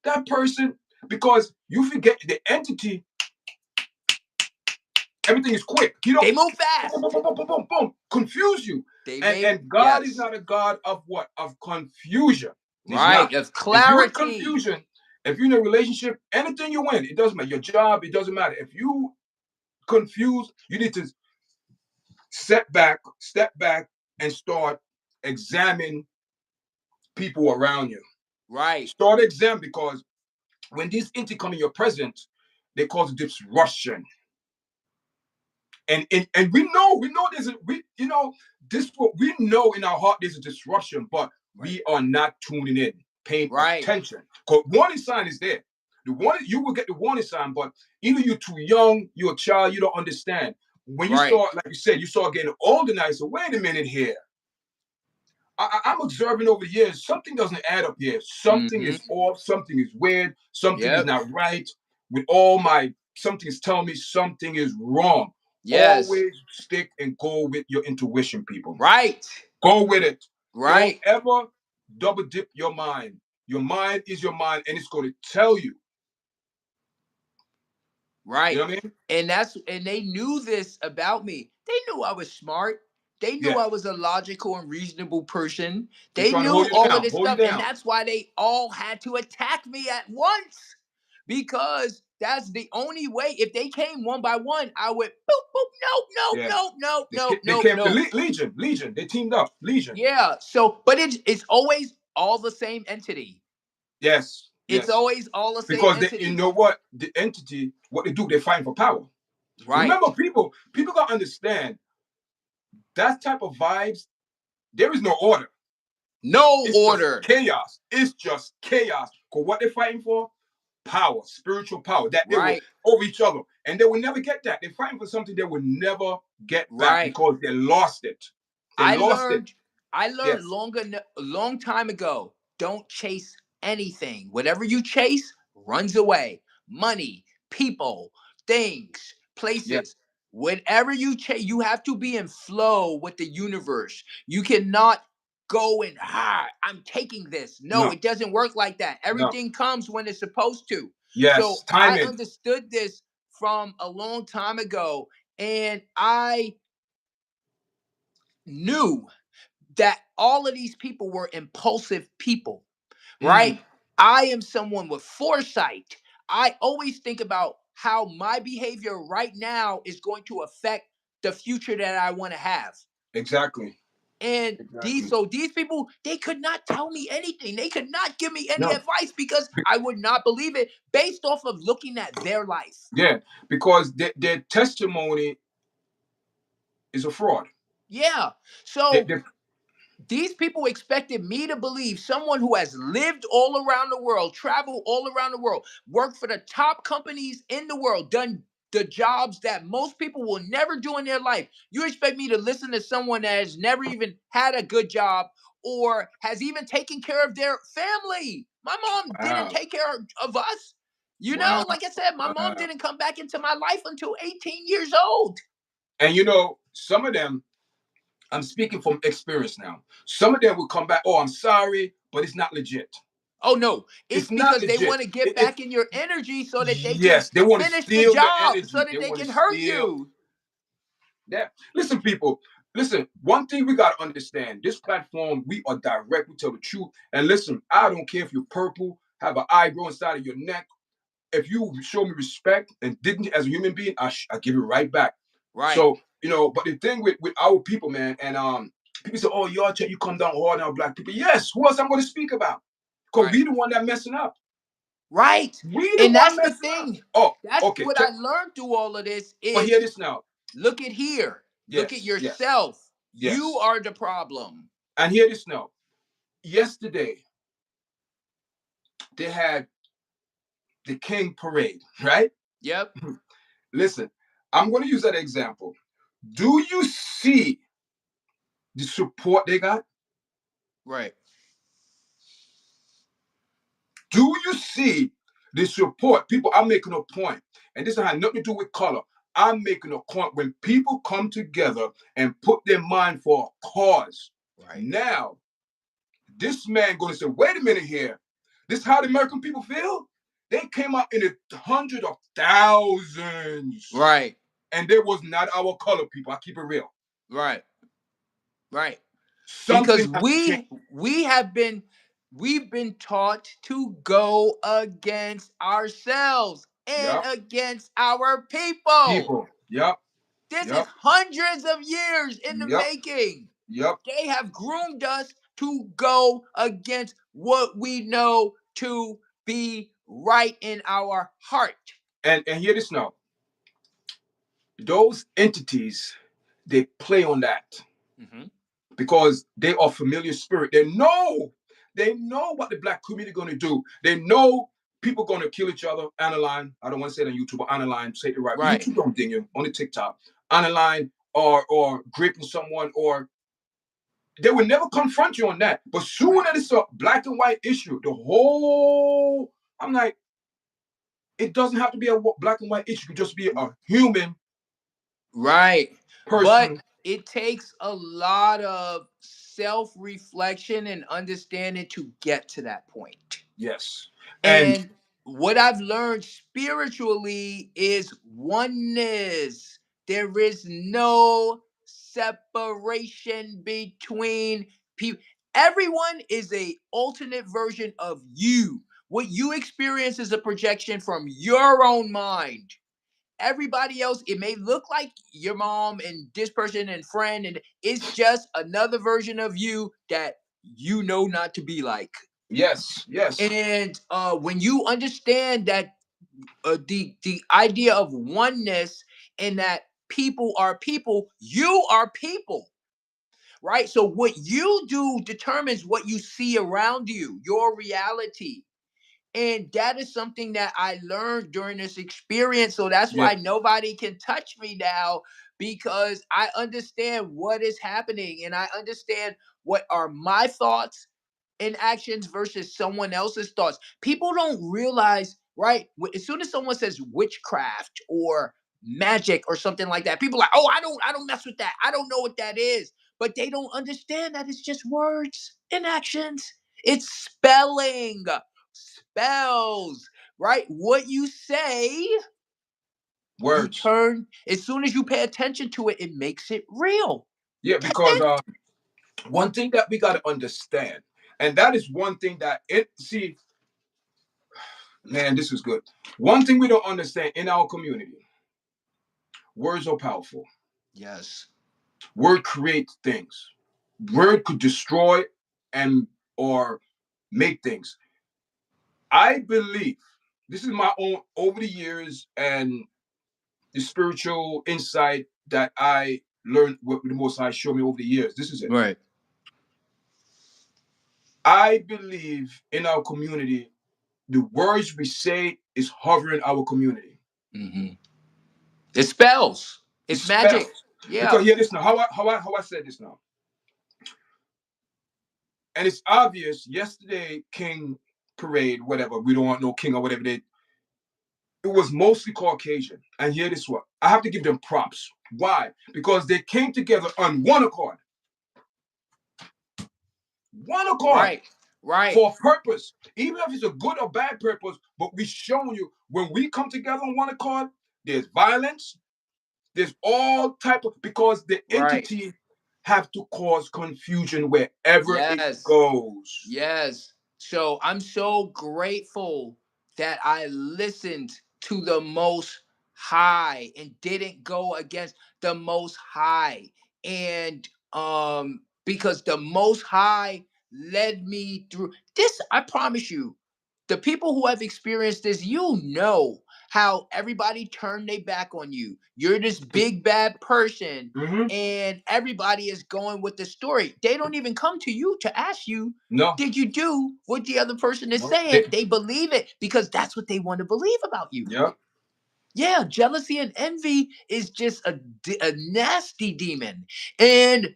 That person, because you forget the entity, everything is quick. You They don't move boom, boom, fast. boom, boom, boom, boom, boom, confuse you. They may, And God is yes. not a God of what? Of confusion. He's Right. not. Of If you're in clarity. confusion, if you're in a relationship, anything you win, it doesn't matter. Your job, it doesn't matter. If you confused, you need to step back, and start examining people around you. Right. Start exam because when these entities come in your presence, they cause disruption. And we know there's a we you know this what we know in our heart there's a disruption, but Right. we are not tuning in, paying Right. attention. Because warning sign is there. The one you will get the warning sign, but either you're too young, you're a child, you don't understand. When you Right. start, like you said, you start getting older now. So wait a minute here. I'm observing over the years, something doesn't add up here. Something Mm-hmm. is off, something is weird, something is Yep. not right. With all my something is telling me something is wrong. Yes. Always stick and go with your intuition, people. Right. Go with it. Don't Right. ever double dip your mind. Your mind is your mind, and it's going to tell you. You know Right. what I mean? And they knew this about me. They knew I was smart. They knew Yeah. I was a logical and reasonable person. They're They trying to knew hold you all of down, this hold you stuff. And down. that's why they all had to attack me at once. Because that's the only way. If they came one by one, I would boop, boop, nope, nope, Yeah. nope, nope, They, nope, they nope, came to nope. Legion. Legion. They teamed up. Legion. Yeah. So, but it's always all the same entity. Yes. It's Yes. always all the same Because they, you entity. know what? The entity, what they do, they fight for power. Right. Remember, people gotta understand that type of vibes, there is no order. No It's just order. chaos. It's just chaos. Because what they're fighting for? Power, spiritual power, that they will Right. over each other. And they will never get that. They're fighting for something they will never get back Right. because they lost it. They I lost it. learned I learned Yes. a long time ago. Don't chase anything. Whatever you chase runs away. Money, people, things, Yeah. places. Whatever you chase, you have to be in flow with the universe. You cannot go and I'm taking this. No, No. it doesn't work like that. No. Everything comes when it's supposed to. Yes. So I Timing. understood this from a long time ago, and I knew that all of these people were impulsive people, right? Mm, I am someone with foresight. I always think about how my behavior right now is going to affect the future that I want to have. exactly. And Exactly. these people, they could not tell me anything. They could not give me any No. advice because I would not believe it based off of looking at their life. Yeah. Because their testimony is a fraud. Yeah. They, So they, these people expected me to believe someone who has lived all around the world, traveled all around the world, worked for the top companies in the world, done the jobs that most people will never do in their life. You expect me to listen to someone that has never even had a good job or has even taken care of their family? My mom didn't wow. take care of us. You Wow. know, like I said, my mom Wow. didn't come back into my life until 18 years old. And you know, some of them, I'm speaking from experience now. Some of them will come back, oh, I'm sorry, but it's not legit. Oh no, it's It's not because they legit. want to get It, back in your energy so that they can yes, they want to finish the steal your job, so energy. that They they want to can hurt steal you. that. Listen, people, listen, one thing we got to understand this platform, we are direct, we tell the truth. And listen, I don't care if you're purple, have an eyebrow inside of your neck. If you show me respect and dignity as a human being, I give it right back. Right, So, you know, but the thing with our people, man, and people say, oh, YARDCHAT, you come down hard on our black people. Yes, who else I'm going to speak about? Because right, we the one that messing up. right. We the And one that's the messing up. thing. Oh, That's okay. what I learned through all of this But hear is this now. look at here. Look at Yes, yes, yourself. You yes. are the problem. And hear this now. Yesterday, they had the King Parade, right? Yep. Listen, I'm going to use that example. Do you see the support they got? Right. Do you see the support? People are making a point, and this has nothing to do with color. I'm making a point when people come together and put their mind for a cause. Right. Now, this man going to say, wait a minute here. This is how the American people feel? They came out in the hundreds of thousands. Right. And they was not our color people. I keep it real. Right. Right. Something Because has to change. we've been taught to go against ourselves and Yep. against our people. People. Yep. This is Yep. hundreds of years in the Yep. making. Yep. They have groomed us to go against what we know to be right in our heart. And hear this now. Those entities, they play on that Mhm. because they are familiar spirit. They know what the black community going to do. They know People gonna kill each other on the line. I don't want to say it on YouTube, but on the line, say it right. But Right. YouTube don't ding you on the TikTok. On the line, or gripping someone, or they would never confront you on that. But soon Right. as it's a black and white issue, the whole I'm like, it doesn't have to be a black and white issue. It could just be a human Right. But person. it takes a lot of self reflection and understanding to get to that point. Yes. And And what I've learned spiritually is oneness. There is no separation between people. Everyone is a alternate version of you. What you experience is a projection from your own mind. Everybody else, it may look like your mom and this person and friend, and it's just another version of you that you know not to be like. yes, yes, And when you understand that the idea of oneness and that people are people, you are people, right? So what you do determines what you see around you, your reality. And that is something that I learned during this experience. So that's yeah, why nobody can touch me now, because I understand what is happening and I understand what are my thoughts and actions versus someone else's thoughts. People don't realize, right? As soon as someone says witchcraft or magic or something like that, people are like, "Oh, I don't mess with that. I don't know what that is." But they don't understand that it's just words and actions. It's spelling, spells, right? What you say, you words. turn, as soon as you pay attention to it, it makes it real. Yeah, That's because it. one thing that we got to understand, and that is one thing that it see, man, this is good. One thing we don't understand in our community, words are powerful. Yes. Word creates things. Word could destroy and or make things. I believe this is my own over the years and the spiritual insight that I learned what the Most High showed me over the years. This is it. Right. I believe in our community, the words we say is hovering our community. Mm-hmm. It spells. It It's magic. spells. Yeah. Because hear this now, how I said this now. And it's obvious, yesterday, King Parade, whatever, we don't want no king or whatever they it was mostly Caucasian. And hear this one. I have to give them props. Why? Because they came together on one accord. One accord. Right. Right. For a purpose, even if it's a good or bad purpose, but we showing you when we come together on one accord, there's violence, there's all type of because the Right. entity have to cause confusion wherever it Yes. goes. Yes. So I'm so grateful that I listened to the Most High and didn't go against the Most High. And because the Most High led me through this, I promise you, the people who have experienced this, you know how everybody turned their back on you. You're this big bad person, Mm-hmm. and everybody is going with the story. They don't even come to you to ask you, No, did you do what the other person is no, they, saying? They believe it because that's what they want to believe about you. yeah, Yeah, jealousy and envy is just a nasty demon. And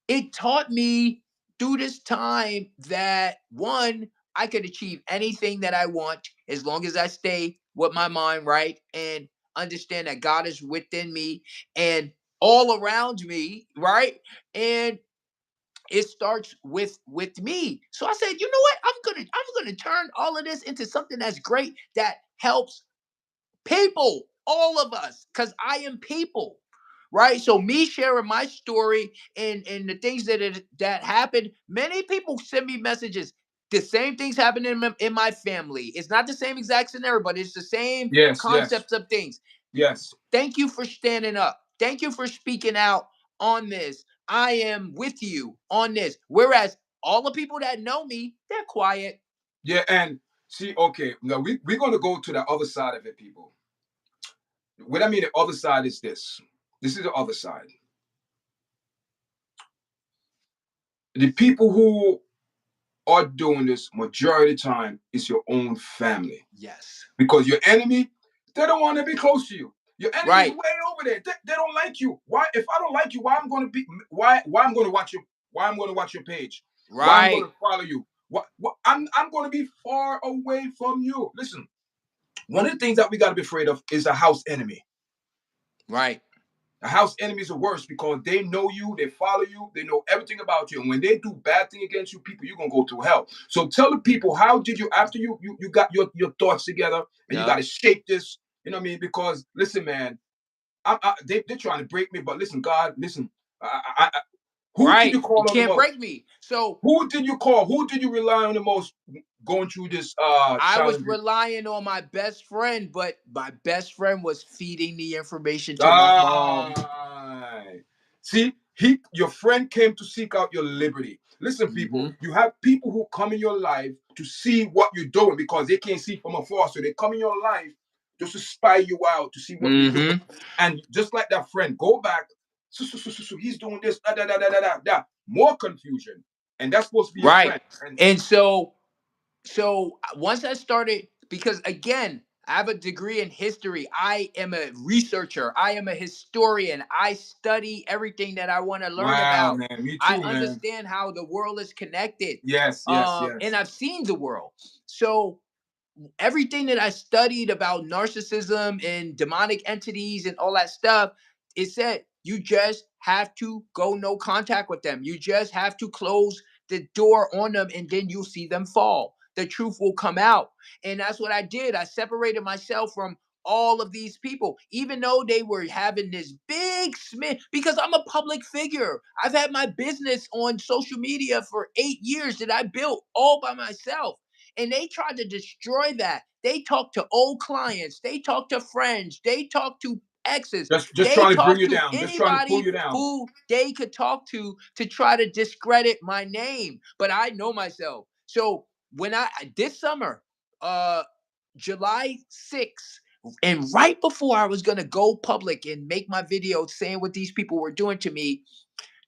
it taught me through this time that one, I could achieve anything that I want as long as I stay with my mind right and understand that God is within me and all around me, right? And it starts with me. So I said, you know what? I'm gonna turn all of this into something that's great that helps people, all of us, because I am people, right? So me sharing my story and the things that happened, many people send me messages. The same things happen in my family. It's not the same exact scenario, but it's the same yes, yes, concepts of things. yes, Thank you for standing up. Thank you for speaking out on this. I am with you on this. Whereas all the people that know me, they're quiet. yeah. And see, okay, now we're gonna go to the other side of it, people. What I mean, the other side is this. This is the other side. The people who are doing this majority of the time is your own family. Yes. Because your enemy, they don't want to be close to you. Your enemy's Right. way over there. They don't like you. Why? If I don't like you, why I'm going to be? Why I'm going to watch your? Why I'm going to watch your page? Why I'm going Right. to follow you? What I'm going to be far away from you. Listen, one of the things that we got to be afraid of is a house enemy. Right. A house enemies are worse because they know you, they follow you, they know everything about you. And when they do bad thing against you, people, you're gonna go through hell. So tell the people, how did you after you got your thoughts together and you got Yep. to shape this, you know what I mean? Because listen, man, they're trying to break me, but listen, God, listen, who did Right. you You call on the can't break most? me. So Who did you call? Who did you rely on the most going through this I was challenge? relying on my best friend, but my best friend was feeding the information to my mom. Ah, see, your friend came to seek out your liberty. Listen, people, Mm-hmm. you have people who come in your life to see what you're doing because they can't see from afar. So they come in your life just to spy you out, to see what you're doing. Mm-hmm. And just like that friend, go back. So, he's doing this, da, da, da, da, da, da, da. More confusion. And that's supposed to be your Right. friend. And And so once I started, because again, I have a degree in history. I am a researcher. I am a historian. I study everything that I want to learn wow, about. man, me I too, man. understand how the world is connected. Yes, yes, And yes. I've seen the world. So everything that I studied about narcissism and demonic entities and all that stuff, it said you just have to go no contact with them. You just have to close the door on them and then you'll see them fall. The truth will come out. And that's what I did. I separated myself from all of these people, even though they were having this big smith, because I'm a public figure. I've had my business on social media for 8 years that I built all by myself, and they tried to destroy that. They talked to old clients, they talked to friends, they talked to exes, Just they trying to bring talked you to down, just trying to pull anybody you down. who they could talk to try to discredit my name. But I know myself. So when I this summer, uh July 6th, and right before I was gonna go public and make my video saying what these people were doing to me,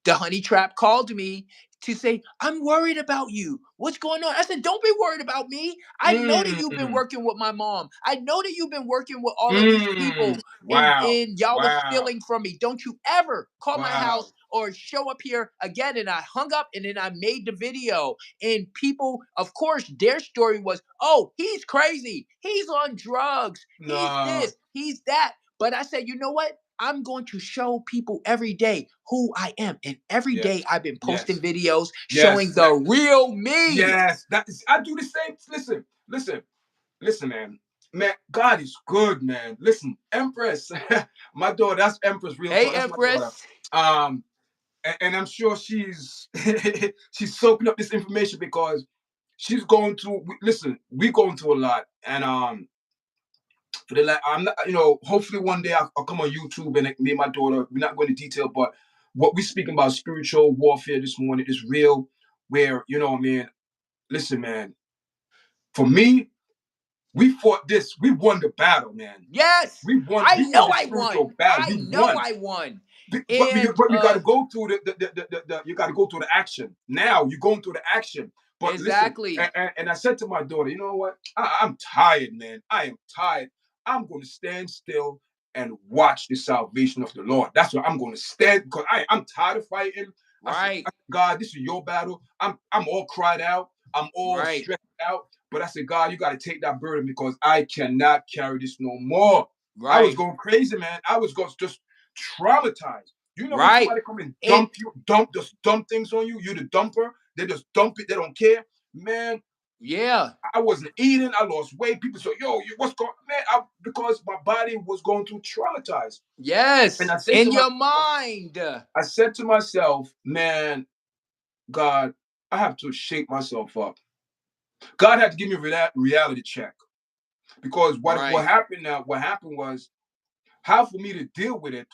the honey trap called me to say, I'm worried about you. What's going on? I said, don't be worried about me. I know that you've been Mm, working with my mom. I know that you've been working with all of these people, and, wow, and y'all was wow, stealing from me. Don't you ever call my wow. house or show up here again. And I hung up and then I made the video. And people, of course, their story was, oh, he's crazy. He's on drugs. He's Nah, this, he's that. But I said, you know what? I'm going to show people every day who I am. And every day yes, I've been posting yes, videos yes, showing the real me. yes. That is, I do the same. Listen, listen, man. Man, God is good, man. Listen, Empress, my daughter. That's Empress, real Hey, talk. That's my daughter. Empress. Um, and I'm sure she's she's soaking up this information because she's going through. Listen, we going through a lot, and for the like, I'm not, hopefully one day I'll come on YouTube and me and my daughter, we're not going to detail, but what we're speaking about spiritual warfare this morning is real. Where, man, listen, man, for me, we fought this, we won the battle, man. Yes, We I won know the I spiritual won. battle. I We know won. I won. But And you got to go through you got to go through the action. Now you're going through the action. But listen, exactly. and I said to my daughter, you know what? I'm tired, man. I am tired. I'm going to stand still and watch the salvation of the Lord. That's what I'm going to stand because I'm tired of fighting. Right. God, this is your battle. I'm all cried out. I'm all Right. stressed out. But I said, God, you got to take that burden because I cannot carry this no more. I was Right. going crazy, man. I was going just traumatized. You know when Right. somebody come and And just dump things on you, you the dumper, they just dump it, they don't care. Man, yeah. I wasn't eating, I lost weight. People say, yo, what's going man? Because my body was going through traumatized. And Yes. In your mind. I said to myself, man, God, I have to shake myself up. God had to give me a reality check. Because what Right. happened now, what happened was how for me to deal with it,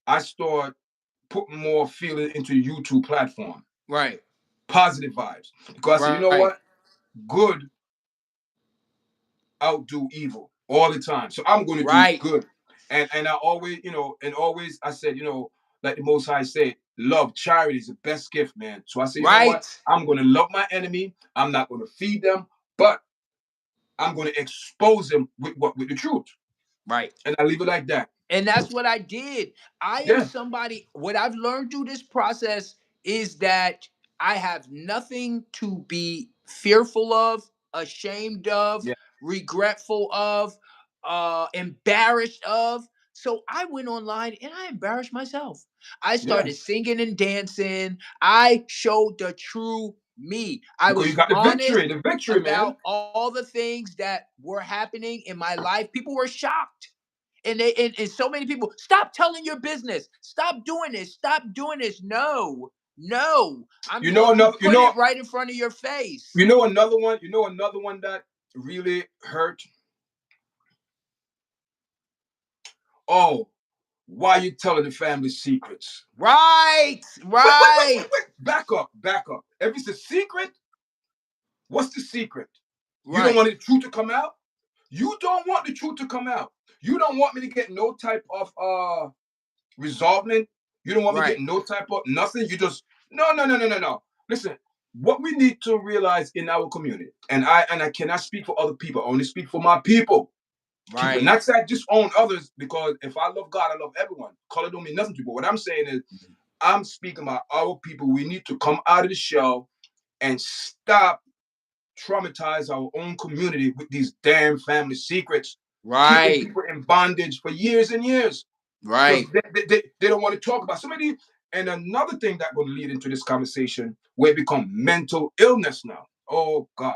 I start putting more feeling into the YouTube platform. Right. Positive vibes. Because I said, you know Right. what? Good outdo evil all the time. So I'm going to do Right. good. And I always, and always I said, like the Most High said, love, charity is the best gift, man. So I say, you know what? Right. I'm going to love my enemy. I'm not going to feed them, but I'm going to expose them with what with the truth, Right. and I leave it like that. And that's what I did. I am Yeah, somebody, what I've learned through this process is that I have nothing to be fearful of, ashamed of, yeah, regretful of, embarrassed of. So I went online and I embarrassed myself. I yeah. started singing and dancing. I showed the true me. I Because you was got honest the victory, man. about all the things that were happening in my life. People were shocked. And so many people, stop telling your business, stop doing this, stop doing this. No, no, I'm You know going to another. put it right in front of your face. You know another one. You know another one that really hurt. Oh, why you telling the family secrets? Right, right, Back up, back up. If it's a secret, what's the secret? You don't right, want the truth to come out. You don't want the truth to come out. You don't want me to get no type of resolvement. You don't want me right, getting no type of nothing. You just no, no, no, no, no, no. Listen, what we need to realize in our community, and I cannot speak for other people. I only speak for my people. Keep it right, not that just own others, because if I love God, I love everyone. Color don't mean nothing to people. What I'm saying is, I'm speaking about our people. We need to come out of the shell and stop traumatize our own community with these damn family secrets, keeping right, people in bondage for years and years because right, they don't want to talk about somebody. And another thing that will lead into this conversation where it become mental illness now. Oh God.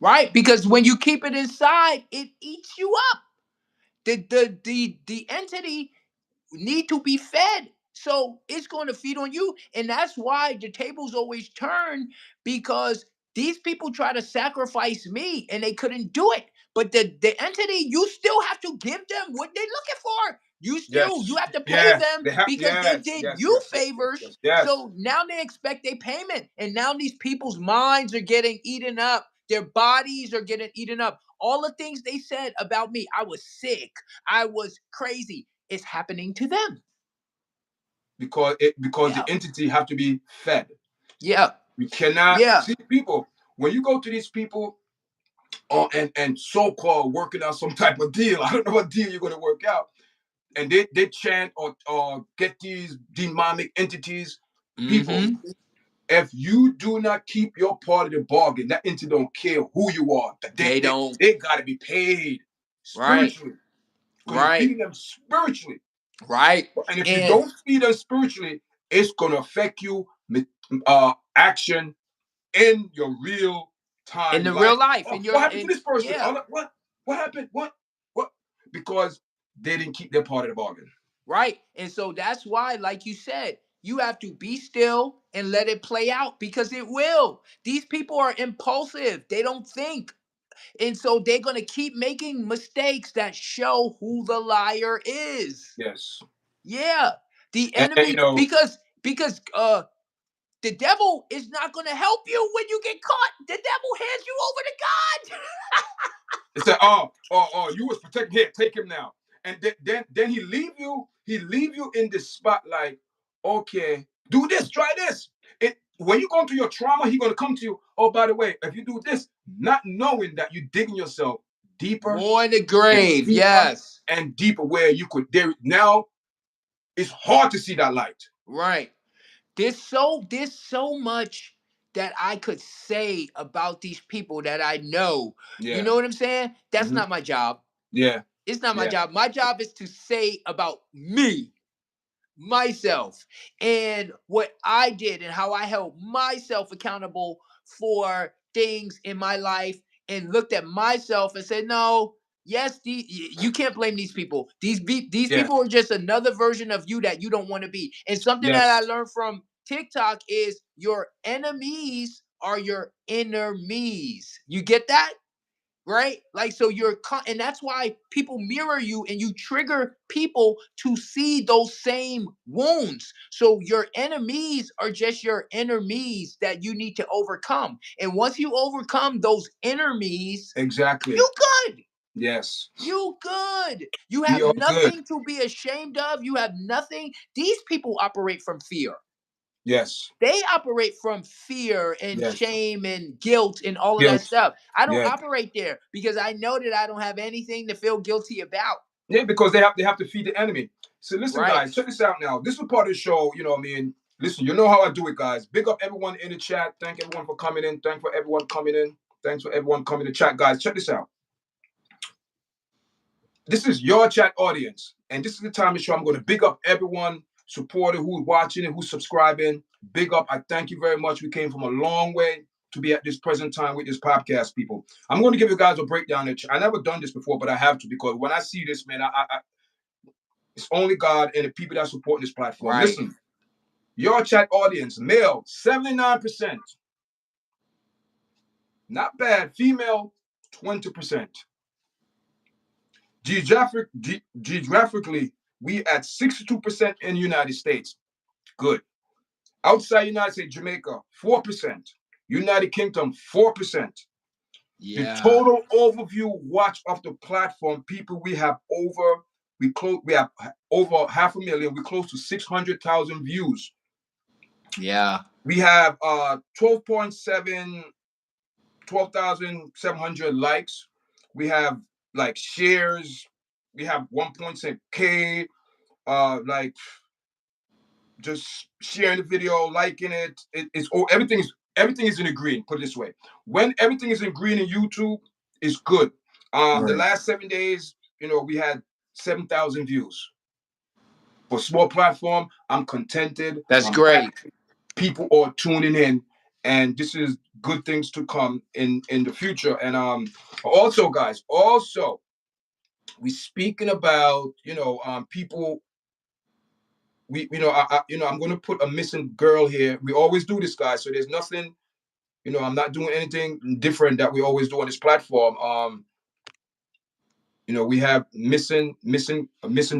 right. Because when you keep it inside, it eats you up. The entity need to be fed. So it's going to feed on you. And that's why the tables always turn, because these people try to sacrifice me and they couldn't do it. But the entity, you still have to give them what they're looking for. You Yes. have to pay Yeah. them They have. because they Yes. did Yes. you Yes. Yes. Yes. favors. Yes. Yes. So now they expect a payment. And now these people's minds are getting eaten up. Their bodies are getting eaten up. All the things they said about me, I was sick, I was crazy, is happening to them. Because Yeah. the entity have to be fed. Yeah. You cannot Yeah. see people when you go to these people and so-called working out some type of deal. I don't know what deal you're going to work out. And they chant or get these demonic entities. People, Mm-hmm. if you do not keep your part of the bargain, that entity don't care who you are. They, They they, don't. they got to be paid Right. spiritually because you're Right. feeding them spiritually. Right. And if you And don't feed them spiritually, it's going to affect you with action in your real in time the real life. life, Oh, in what your happened to in this person? yeah. Oh, what happened? What? Because they didn't keep their part of the bargain. Right. And so that's why, like you said, you have to be still and let it play out, because it will. These people are impulsive. They don't think. And so they're going to keep making mistakes that show who the liar is. Yes. Yeah. The And, enemy, because the devil is not going to help you when you get caught. The devil hands you over to God. it said, you was protecting here, take him now. And then he leave you in the spotlight. Okay, do this, try this. When you go into your trauma, he gonna come to you. Oh, by the way, if you do this, not knowing that you're digging yourself deeper More in the and grave. deeper Yes. and deeper, where you could there now it's hard to see that light. Right. There's so much that I could say about these people that I know. You Yeah. know what I'm saying? That's Hmm. not my job. Yeah. It's not my Yeah. job. My job is to say about me, myself, and what I did and how I held myself accountable for things in my life, and looked at myself and said, no, yes, you can't blame these people. These Yeah. people are just another version of you that you don't want to be. And something that I Yes. learned from TikTok is your enemies are your inner me's. You get that? Right? Like, so and that's why people mirror you and you trigger people to see those same wounds. So your enemies are just your enemies that you need to overcome. And once you overcome those enemies, Exactly. you good. Yes. You good. You We have are good. nothing to be ashamed of. You have nothing. These people operate from fear. Yes. They operate from fear and Yes. shame and guilt and all of that Guilt. stuff. I don't Yeah. operate there because I know that I don't have anything to feel guilty about. Yeah, because they have to feed the enemy. So listen, Right. guys, check this out now. This is part of the show, you know what I mean? Listen, you know how I do it, guys. Big up everyone in the chat. Thank everyone for coming in. Thanks for everyone coming in. Thanks for everyone coming to chat, guys. Check this out. This is your chat audience. And this is the time to show I'm going to big up everyone, supporter who's watching and who's subscribing. Big up. I thank you very much. We came from a long way to be at this present time with this podcast, people. I'm going to give you guys a breakdown. I never done this before, but I have to because when I see this, man, it's only God and the people that support this platform. Right. Listen, your chat audience, male, 79%. Not bad. Female, 20%. Geographically, we at 62% in the United States. Good. Outside United States, Jamaica, 4%. United Kingdom, 4%. The Yeah. total overview watch of the platform, people, we have over 500,000. We're close to 600,000 views. Yeah. We have 12,700 likes. We have like shares. We have 1.6K like just sharing the video, liking it. It's all everything is in the green. Put it this way: when everything is in green in YouTube, it's good. The Right. last 7 days, we had 7,000 views. For small platform, I'm contented. That's I'm great. happy. People are tuning in, and this is good things to come in the future. And also, guys, we speaking about people. I'm going to put a missing girl here. We always do this, guys. So there's nothing. I'm not doing anything different that we always do on this platform. We have a missing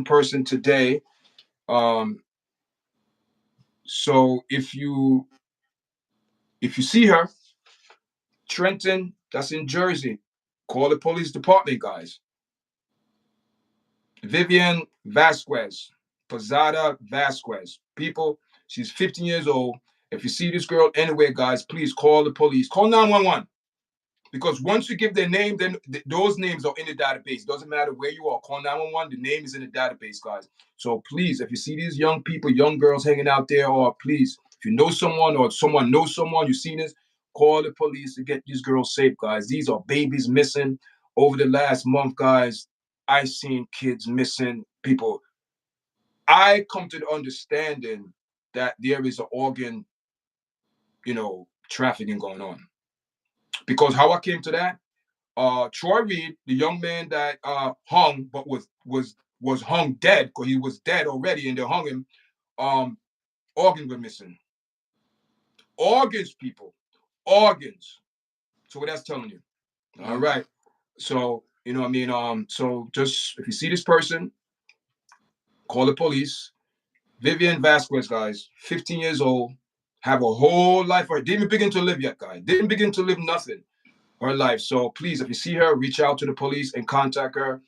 person today. Um, so if you see her, Trenton, that's in Jersey, call the police department, guys. Vivian Vasquez, Posada Vasquez. People, she's 15 years old. If you see this girl anywhere, guys, please call the police. Call 911. Because once you give their name, then those names are in the database. Doesn't matter where you are. Call 911. The name is in the database, guys. So please, if you see these young people, young girls hanging out there, or please, if you know someone or someone knows someone, you've seen this, call the police to get these girls safe, guys. These are babies missing. Over the last month, guys, I seen kids missing. People, I come to the understanding that there is an organ, trafficking going on. Because how I came to that, Troy Reed, the young man that hung but was hung dead because he was dead already and they hung him. Organs were missing. Organs, people, organs. So what that's telling you. All right. So you know what I mean. So just if you see this person, call the police. Vivian Vasquez, guys, 15 years old, have a whole life. Didn't even begin to live yet, guys. Didn't begin to live nothing. Her life. So please, if you see her, reach out to the police and contact her.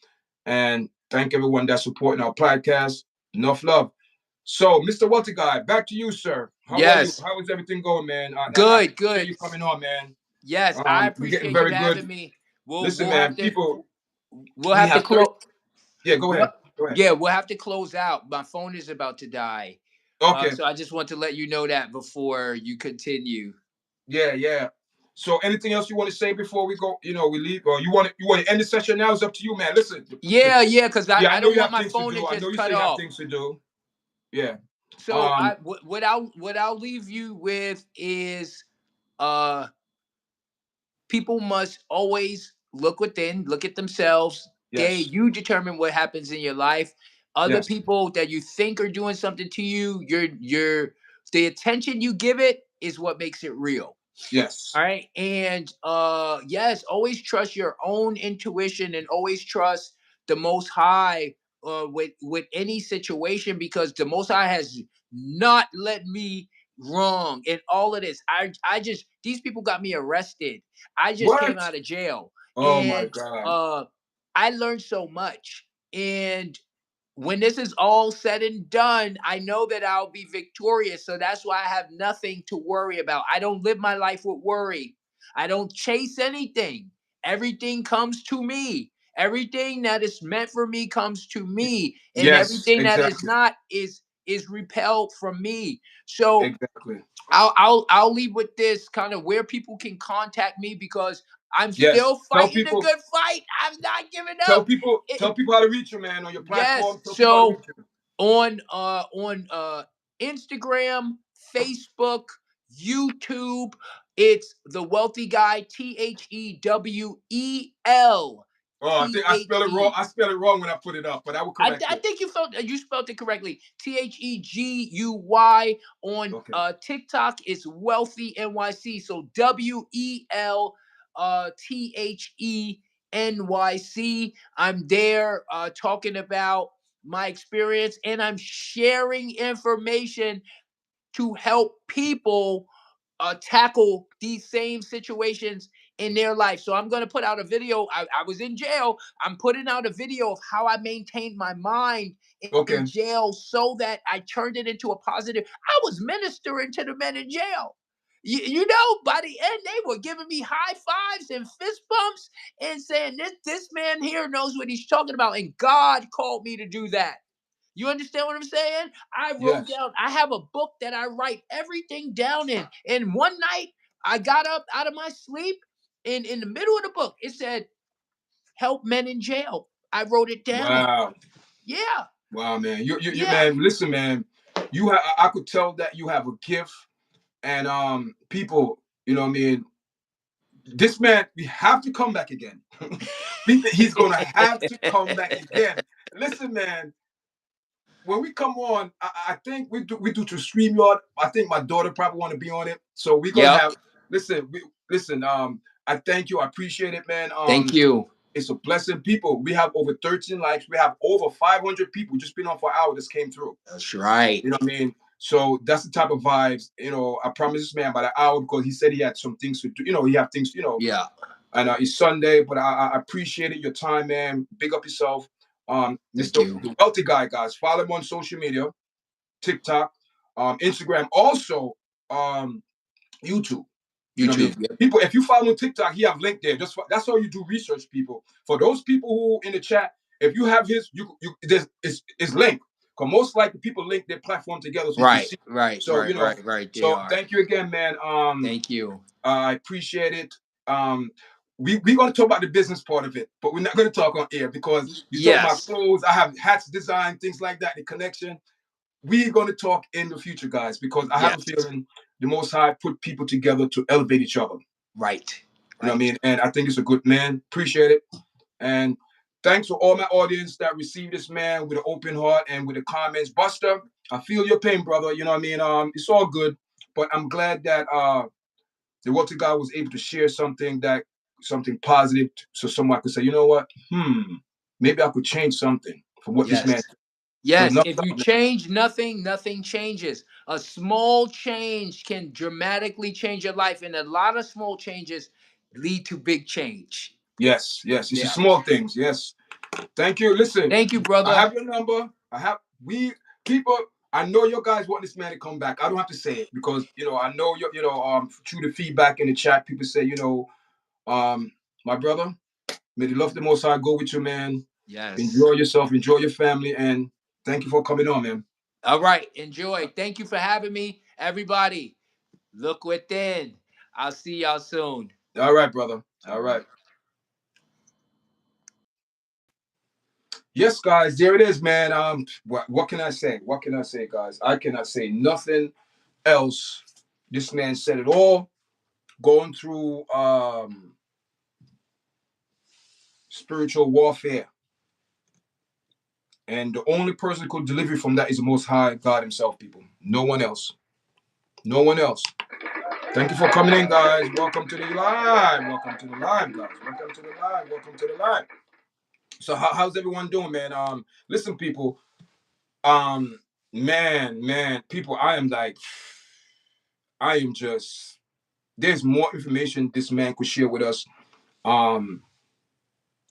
And thank everyone that's supporting our podcast. Enough love. So, Mr. Walter Guy, back to you, sir. How are you? Yes. How is everything going, man? I Good. appreciate Good. you coming on, man. Yes, I We're getting appreciate you very having good. me. We'll Listen, we'll man, have to people, we'll we have to have 30. close. Yeah, go ahead. Go ahead. Yeah, we'll have to close out. My phone is about to die. Okay. So I just want to let you know that before you continue. Yeah, yeah. So anything else you want to say before we go, we leave? Or you want to end the session now? It's up to you, man. Listen. Yeah, yeah, because Yeah, I I know don't you want have my things to phone to do. I know just you cut say you have off. things to do. Yeah. So what I'll leave you with is uh people must always look within, look at themselves. Yes. You determine what happens in your life. Other Yes. people that you think are doing something to you, your the attention you give it is what makes it real. Yes. All right. And yes, always trust your own intuition and always trust the most high with any situation, because the most high has not let me wrong in all of this. I just, these people got me arrested. I just came What? out of jail. Oh my And God. I learned so much. And when this is all said and done, I know that I'll be victorious. So that's why I have nothing to worry about. I don't live my life with worry. I don't chase anything. Everything comes to me. Everything that is meant for me comes to me, and Yes, everything that is exactly. not is repelled from me. So Exactly. I'll leave with this kind of where people can contact me, because I'm Yes. still fighting a good fight. I'm not giving up. Tell people how to reach you, man, on your Yes. platform. Tell people how to So reach you. on Instagram, Facebook, YouTube, it's the Wealthy Guy, THEWEL Oh, I think I spelled it wrong. THE. I spelled it wrong when I put it up, but I will correct I it. think you spelled it correctly. THEGUY. On Okay. TikTok, it's Wealthy NYC. So WEL THENYC. I'm there talking about my experience, and I'm sharing information to help people tackle these same situations in their life. So I'm going to put out a video. I was in jail. I'm putting out a video of how I maintained my mind in Okay. jail so that I turned it into a positive. I was ministering to the men in jail. You know, by the end, they were giving me high fives and fist bumps and saying, this man here knows what he's talking about. And God called me to do that. You understand what I'm saying? I wrote Yes. down, I have a book that I write everything down in. And one night I got up out of my sleep, and in the middle of the book, it said, help men in jail. I wrote it down. Wow. Yeah. Wow, man. You Yeah. man, listen, man. I could tell that you have a gift, and people, you know what I mean, this man, we have to come back again. He's gonna have to come back again. Listen, man, when we come on, I think we do to StreamYard. I think my daughter probably want to be on it. So we're gonna Yep. have listen, I thank you. I appreciate it, man. Thank you. It's a blessing. People, we have over 13 likes. We have over 500 people just been on for an hour. This came through. That's right. You know what I mean? So that's the type of vibes, I promised this man by the hour because he said he had some things to do. He have things, Yeah. and it's Sunday, but I appreciate it, your time, man. Big up yourself. Thank Mr. you. The Wealthy Guy, guys. Follow him on social media, TikTok, Instagram, also YouTube. You know what I mean? YouTube. Yep. People, if you follow on TikTok, he have link there. That's how you do research, people. For those people who in the chat, if you have his, there's it's linked. Because most likely people link their platform together so you can Right. see. Right. So Right. Right. Right. They so are. thank you again, man. Thank you. I appreciate it. We're going to talk about the business part of it, but we're not going to talk on air because you talk about Yes. clothes. I have hats design, things like that, the connection. We're going to talk in the future, guys, because I have a Yes. feeling the Most High put people together to elevate each other. Right. You know what I Right. mean? And I think it's a good man. Appreciate it. And thanks for all my audience that received this man with an open heart and with the comments. Buster, I feel your pain, brother. You know what I mean? It's all good, but I'm glad that the Wealthy Guy was able to share something positive, so someone could say, you know what, maybe I could change something from what this Yes. man. So Yes, no if you doubt, man. change nothing, nothing changes. A small change can dramatically change your life, and a lot of small changes lead to big change. Yes, yes, it's the Yeah. small things. Yes, thank you. Listen, Thank you, I brother. have your number. We people. I know you guys want this man to come back. I don't have to say it because I know through the feedback in the chat, people say my brother, may the love of the Most High go with you, man. Yes. Enjoy yourself, enjoy your family, and thank you for coming on, man. All right. Enjoy. Thank you for having me. Everybody, look within. I'll see y'all soon. All right, brother. All All right. right. Yes, guys, there it is, man. What can I say? What can I say, guys? I cannot say nothing else. This man said it all. Going through spiritual warfare, and the only person who could deliver from that is the Most High God Himself, people. No one else. No one else. Thank you for coming in, guys. Welcome to the live. Welcome to the live, guys. Welcome to the live. Welcome to the live. So, how's everyone doing, man? Listen, people. Man, people. I am just. There's more information this man could share with us. Um,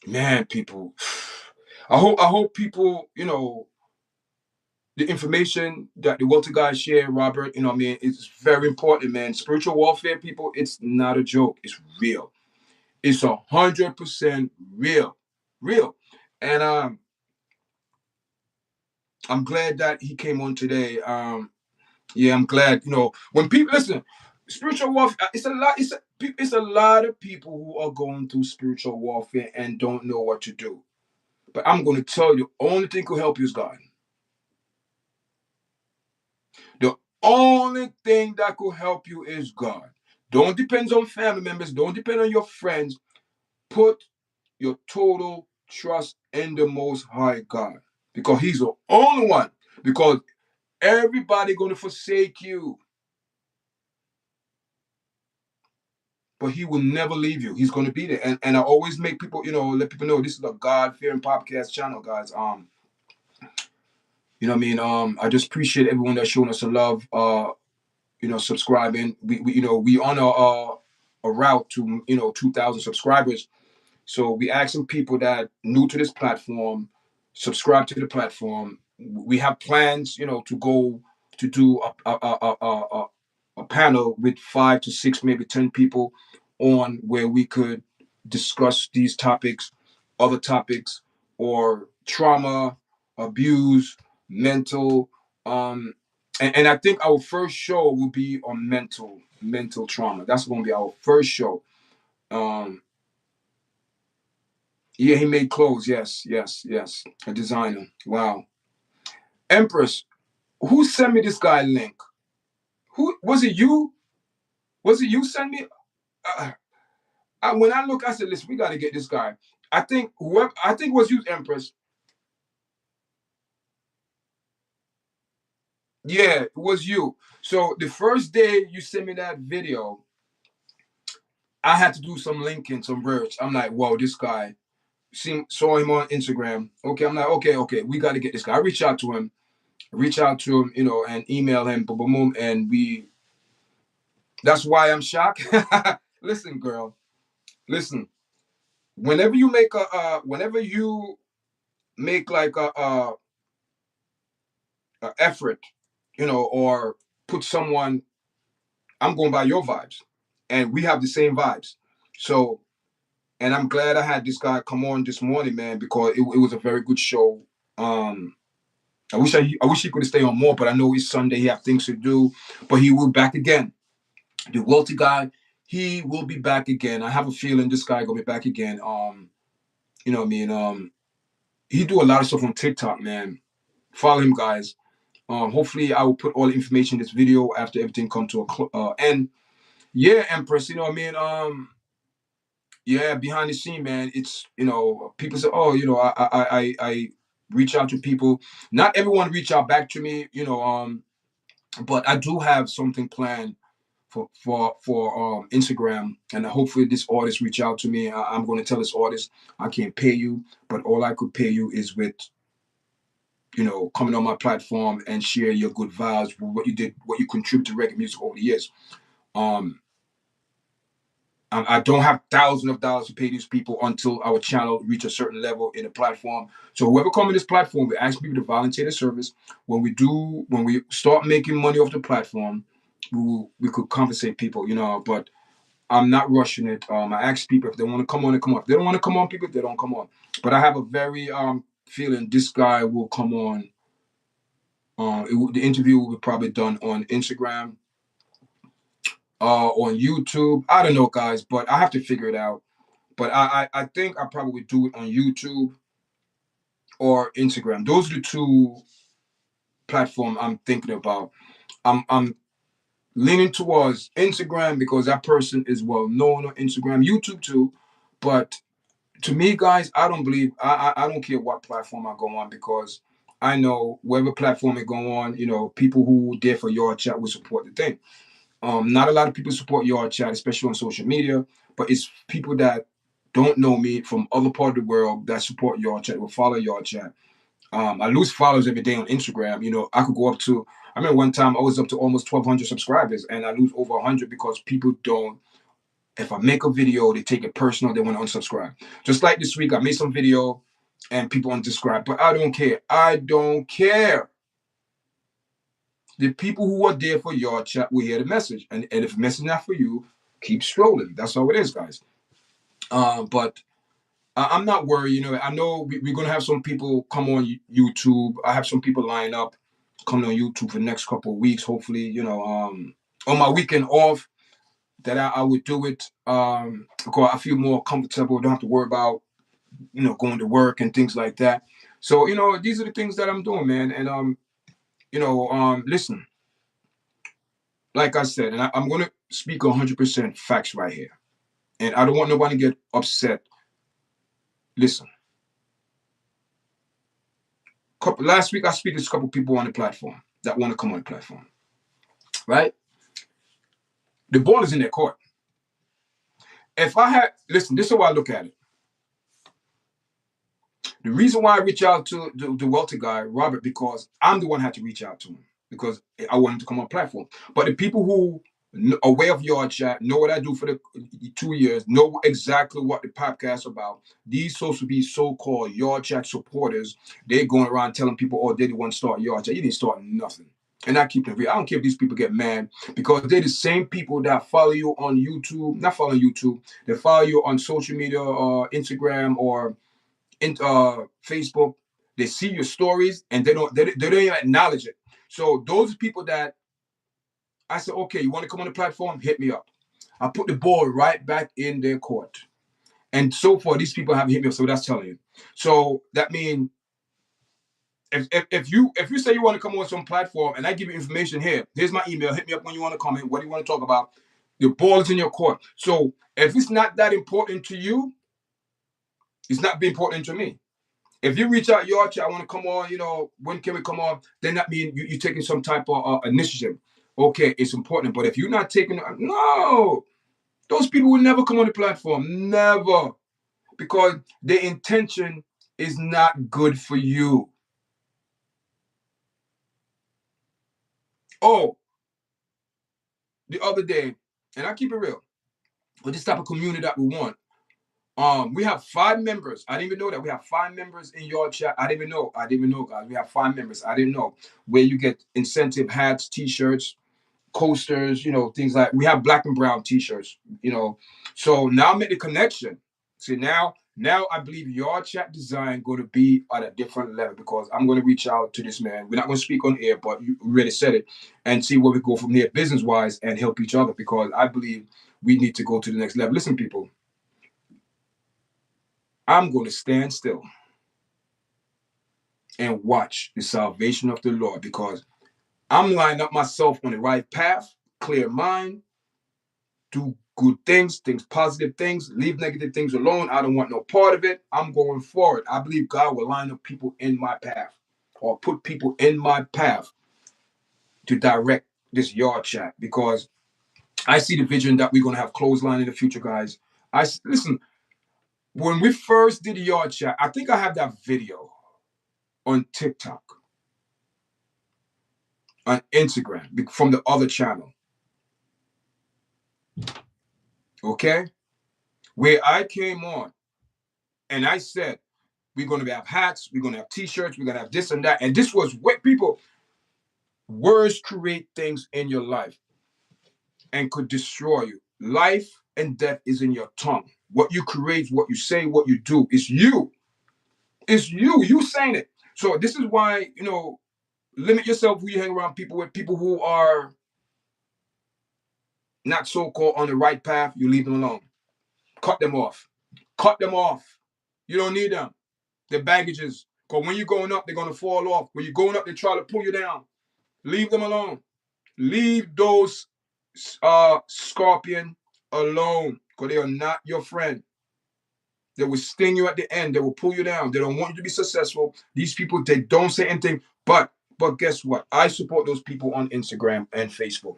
Man, people. I hope people, the information that the Walter guys share, Robert, you know what I mean, it's very important, man. Spiritual warfare, people, it's not a joke. It's real. It's 100% real. Real. And I'm glad that he came on today. Yeah, I'm glad. When people listen, spiritual warfare. It's a lot. It's a lot of people who are going through spiritual warfare and don't know what to do. But I'm going to tell you, the only thing could help you is God. The only thing that could help you is God. Don't depend on family members. Don't depend on your friends. Put your total trust in the Most High God, because He's the only one. Because everybody going to forsake you, but He will never leave you. He's going to be there. And I always make people, let people know this is a God fearing podcast channel, guys. You know what I mean? I just appreciate everyone that's showing us some love. Subscribing. We on a route to 2,000 subscribers. So we asking people that new to this platform, subscribe to the platform. We have plans, to go to do a panel with 5 to 6, maybe 10 people on where we could discuss these topics, other topics, or trauma, abuse, mental, and I think our first show will be on mental trauma. That's going to be our first show. Um, Yeah, he made clothes. Yes, yes, yes. A designer. Wow. Empress, who sent me this guy link? Who was it? You? Was it you sent me? Uh, when I look, I said, "Listen, we got to get this guy." I think whoever. I think it was you, Empress. Yeah, it was you. So the first day you sent me that video, I had to do some linking, some research. I'm like, "Whoa, this guy." Saw him on Instagram. Okay, I'm like, okay, we got to get this guy. I reach out to him, and email him, boom, boom, boom, and we. That's why I'm shocked. Listen, girl. Listen. Whenever you make like a effort, or put someone, I'm going by your vibes, and we have the same vibes. So, and I'm glad I had this guy come on this morning, man, because it was a very good show. Um, I wish he could stay on more, but I know it's Sunday. He have things to do, but he will back again. The wealthy guy, he will be back again. I have a feeling this guy gonna be back again. You know what I mean? He do a lot of stuff on TikTok, man. Follow him, guys. Hopefully, I will put all the information in this video after everything come to a end. Yeah, Empress. You know what I mean? Yeah, behind the scene, man. It's people say, oh, I reach out to people. Not everyone reach out back to me. But I do have something planned for Instagram, and hopefully this artist reach out to me. I'm going to tell this artist I can't pay you, but all I could pay you is with coming on my platform and share your good vibes, what you did, what you contribute to reggae music over the years. Um, I don't have thousands of dollars to pay these people until our channel reach a certain level in the platform. So whoever come in this platform, we ask people to volunteer the service. When we start making money off the platform, we could compensate people, but I'm not rushing it. I ask people if they want to come on and come on. If they don't want to come on, people, they don't come on. But I have a very feeling this guy will come on. The interview will be probably done on Instagram, on YouTube. I don't know, guys, but I have to figure it out. But I think I probably do it on YouTube or Instagram. Those are the two platforms I'm thinking about. I'm leaning towards Instagram because that person is well known on Instagram, YouTube too. But to me, guys, I don't believe I don't care what platform I go on, because I know whatever platform I go on, people who there for your chat will support the thing. Not a lot of people support YARDCHAT, especially on social media, but it's people that don't know me from other part of the world that support YARDCHAT, will follow YARDCHAT. I lose followers every day on Instagram. I could go up to. I remember one time I was up to almost 1,200 subscribers, and I lose over 100 because people don't If I make a video, they take it personal, they want to unsubscribe. Just like this week, I made some video and people unsubscribe, but I don't care. I don't care. The people who are there for your chat will hear the message. And if the message is not for you, keep strolling. That's all it is, guys. But I'm not worried. You know, I know we're going to have some people come on YouTube. I have some people lined up coming on YouTube for the next couple of weeks. Hopefully, you know, on my weekend off, that I would do it. Because I feel more comfortable. Don't have to worry about, you know, going to work and things like that. So, you know, these are the things that I'm doing, man. And, you know, listen, like I said, and I'm going to speak 100% facts right here. And I don't want nobody to get upset. Listen, last week I speak to a couple people on the platform that want to come on the platform, right? The ball is in their court. If I had, listen, this is how I look at it. The reason why I reach out to the wealthy guy, Robert, because I'm the one who had to reach out to him because I want him to come on platform. But the people who are aware of YARDCHAT, know what I do for the 2 years, know exactly what the podcast is about. These supposed to be so-called YARDCHAT supporters. They're going around telling people, oh, they didn't want to start YARDCHAT. You didn't start nothing. And I keep it real. I don't care if these people get mad because they're the same people that follow you on YouTube, not following YouTube, they follow you on social media or Instagram or Facebook. They see your stories and they don't even acknowledge it. So those people that I said, okay, you want to come on the platform? Hit me up. I put the ball right back in their court. And so far, these people haven't hit me up. So that's telling you. So that means if you say you want to come on some platform and I give you information here, here's my email. Hit me up when you want to comment. What do you want to talk about? The ball is in your court. So if it's not that important to you, it's not being important to me. If you reach out, YARDCHAT, I want to come on, you know, when can we come on? Then that means you're taking some type of initiative. Okay, it's important. But if you're not taking, no, those people will never come on the platform. Never. Because their intention is not good for you. Oh, the other day, and I keep it real, with this type of community that we want, we have 5 members. I didn't even know that we have 5 members in YARDCHAT. I didn't even know, guys. We have 5 members. I didn't know where you get incentive hats, T-shirts, coasters, you know, things like we have black and brown T-shirts, you know. So now I make the connection. See, now I believe YARDCHAT design going to be at a different level because I'm going to reach out to this man. We're not going to speak on air, but you already said it, and see where we go from there business wise and help each other because I believe we need to go to the next level. Listen, people. I'm going to stand still and watch the salvation of the Lord because I'm lining up myself on the right path, clear mind, do good things, positive things, leave negative things alone. I don't want no part of it. I'm going forward. I believe God will line up people in my path or put people in my path to direct this YARDCHAT because I see the vision that we're going to have clothesline in the future, guys. Listen, when we first did the YARDCHAT, I think I have that video on TikTok, on Instagram from the other channel. Okay? Where I came on and I said, we're going to have hats, we're going to have T-shirts, we're going to have this and that. And this was what people, words create things in your life and could destroy you. Life and death is in your tongue. What you create, what you say, what you do. It's you. It's you. You saying it. So this is why, you know, limit yourself who you hang around people with. People who are not so-called on the right path, you leave them alone. Cut them off. Cut them off. You don't need them. They're baggages. Because when you're going up, they're going to fall off. When you're going up, they try to pull you down. Leave them alone. Leave those scorpion alone. Because they are not your friend. They will sting you at the end. They will pull you down. They don't want you to be successful. These people, they don't say anything. But guess what? I support those people on Instagram and Facebook.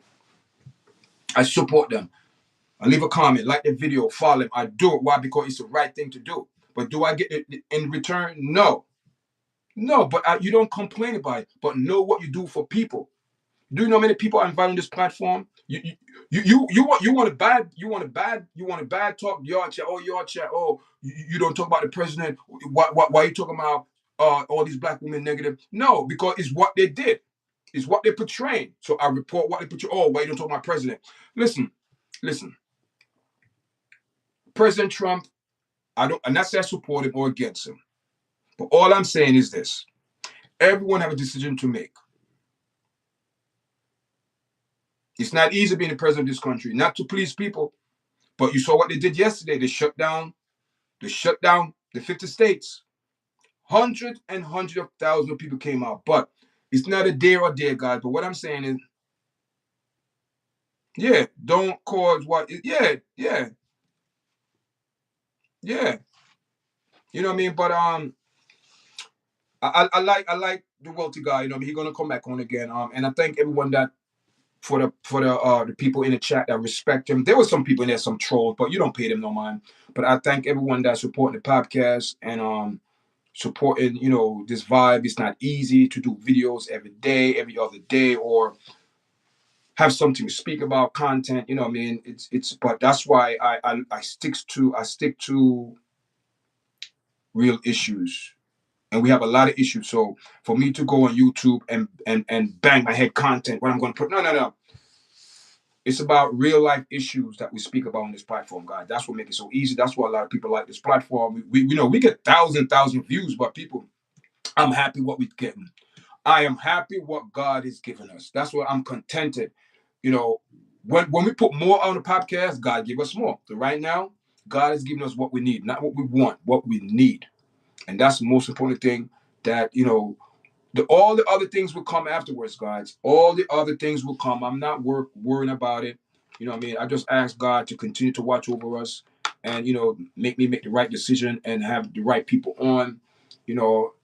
I support them. I leave a comment, like the video, follow them. I do it. Why? Because it's the right thing to do. But do I get it in return? No. No, but you don't complain about it. But know what you do for people. Do you know how many people I invite on this platform? You want a bad talk yard chat. Oh, yard chat. Oh, you don't talk about the president. Why you talking about all these black women negative? No, because it's what they did. It's what they portraying. So I report what they portray. Oh, why you don't talk about president? Listen. President Trump. I don't, and that's that support him or against him. But all I'm saying is this: everyone have a decision to make. It's not easy being the president of this country, not to please people. But you saw what they did yesterday. They shut down the 50 states. Hundreds of thousands of people came out. But it's not a day or day, guys. But what I'm saying is, yeah, don't cause what. Yeah. You know what I mean? But I like the wealthy guy. You know what I mean? He's gonna come back on again. And I thank everyone that for the people in the chat that respect him. There were some people in there, some trolls, but you don't pay them no mind. But I thank everyone that's supporting the podcast and supporting, this vibe. It's not easy to do videos every day, every other day, or have something to speak about content. You know what I mean? It's but that's why I stick to real issues. And we have a lot of issues. So for me to go on YouTube and bang my head content, what I'm going to put, no. It's about real life issues that we speak about on this platform, guys. That's what makes it so easy. That's why a lot of people like this platform. We get thousand views, but people, I'm happy what we're getting. I am happy what God is giving us. That's what I'm contented. When we put more on the podcast, God give us more. So right now, God is giving us what we need, not what we want, what we need. And that's the most important thing that, all the other things will come afterwards, guys. All the other things will come. I'm not worrying about it. You know what I mean? I just ask God to continue to watch over us and, make me make the right decision and have the right people on.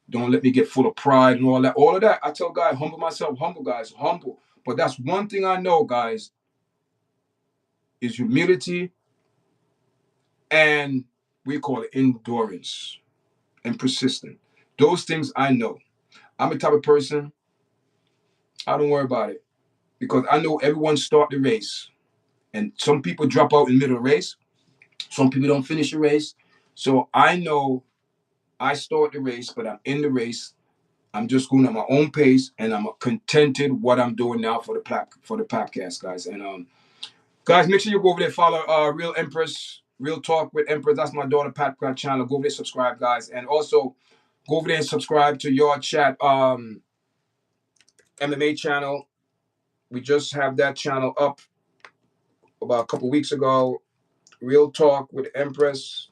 Don't let me get full of pride and all that. All of that. I tell God, humble myself, humble, guys, humble. But that's one thing I know, guys, is humility and we call it endurance and persistent. Those things I know. I'm the type of person, I don't worry about it. Because I know everyone start the race. And some people drop out in the middle of the race. Some people don't finish the race. So I know I start the race, but I'm in the race. I'm just going at my own pace, and I'm contented what I'm doing now for the podcast, guys. And guys, make sure you go over there, follow Real Empress, Real Talk with Empress. That's my daughter podcast channel. Go over there, subscribe, guys, and also go over there and subscribe to YARDCHAT MMA channel. We just have that channel up about a couple weeks ago. Real Talk with Empress.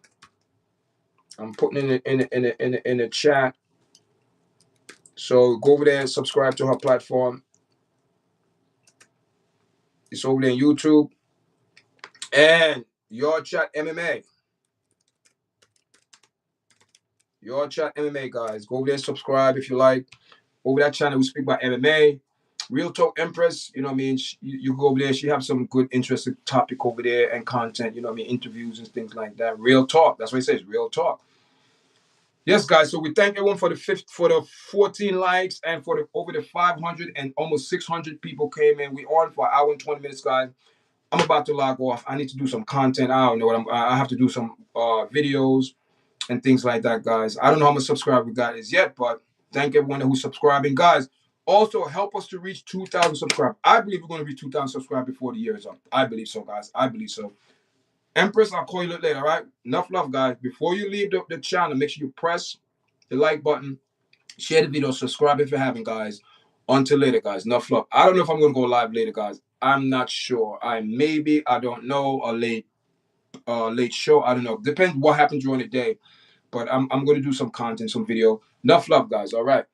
I'm putting it in the chat. So go over there and subscribe to her platform. It's over there on YouTube. And YARDCHAT MMA. YARDCHAT MMA, guys. Go over there and subscribe if you like. Over that channel, we speak about MMA. Real Talk Empress, you know what I mean? You go over there, she have some good, interesting topic over there and content, you know what I mean? Interviews and things like that. Real Talk. That's what it says, Real Talk. Yes, guys. So we thank everyone for the 14 likes and for the over the 500 and almost 600 people came in. We on for an hour and 20 minutes, guys. I'm about to log off. I need to do some content. I don't know what I have to do some videos and things like that, guys. I don't know how much subscriber we got is yet, but thank everyone who's subscribing, guys. Also, help us to reach 2,000 subscribers. I believe we're going to reach 2,000 subscribers before the year is up. I believe so, guys. I believe so. Empress, I'll call you later, all right? Enough love, guys. Before you leave the channel, make sure you press the like button, share the video, subscribe if you haven't, guys. Until later, guys. Enough love. I don't know if I'm going to go live later, guys. I'm not sure. I don't know, a late show. I don't know. Depends what happens during the day. But I'm going to do some content, some video. Enough love, guys. All right.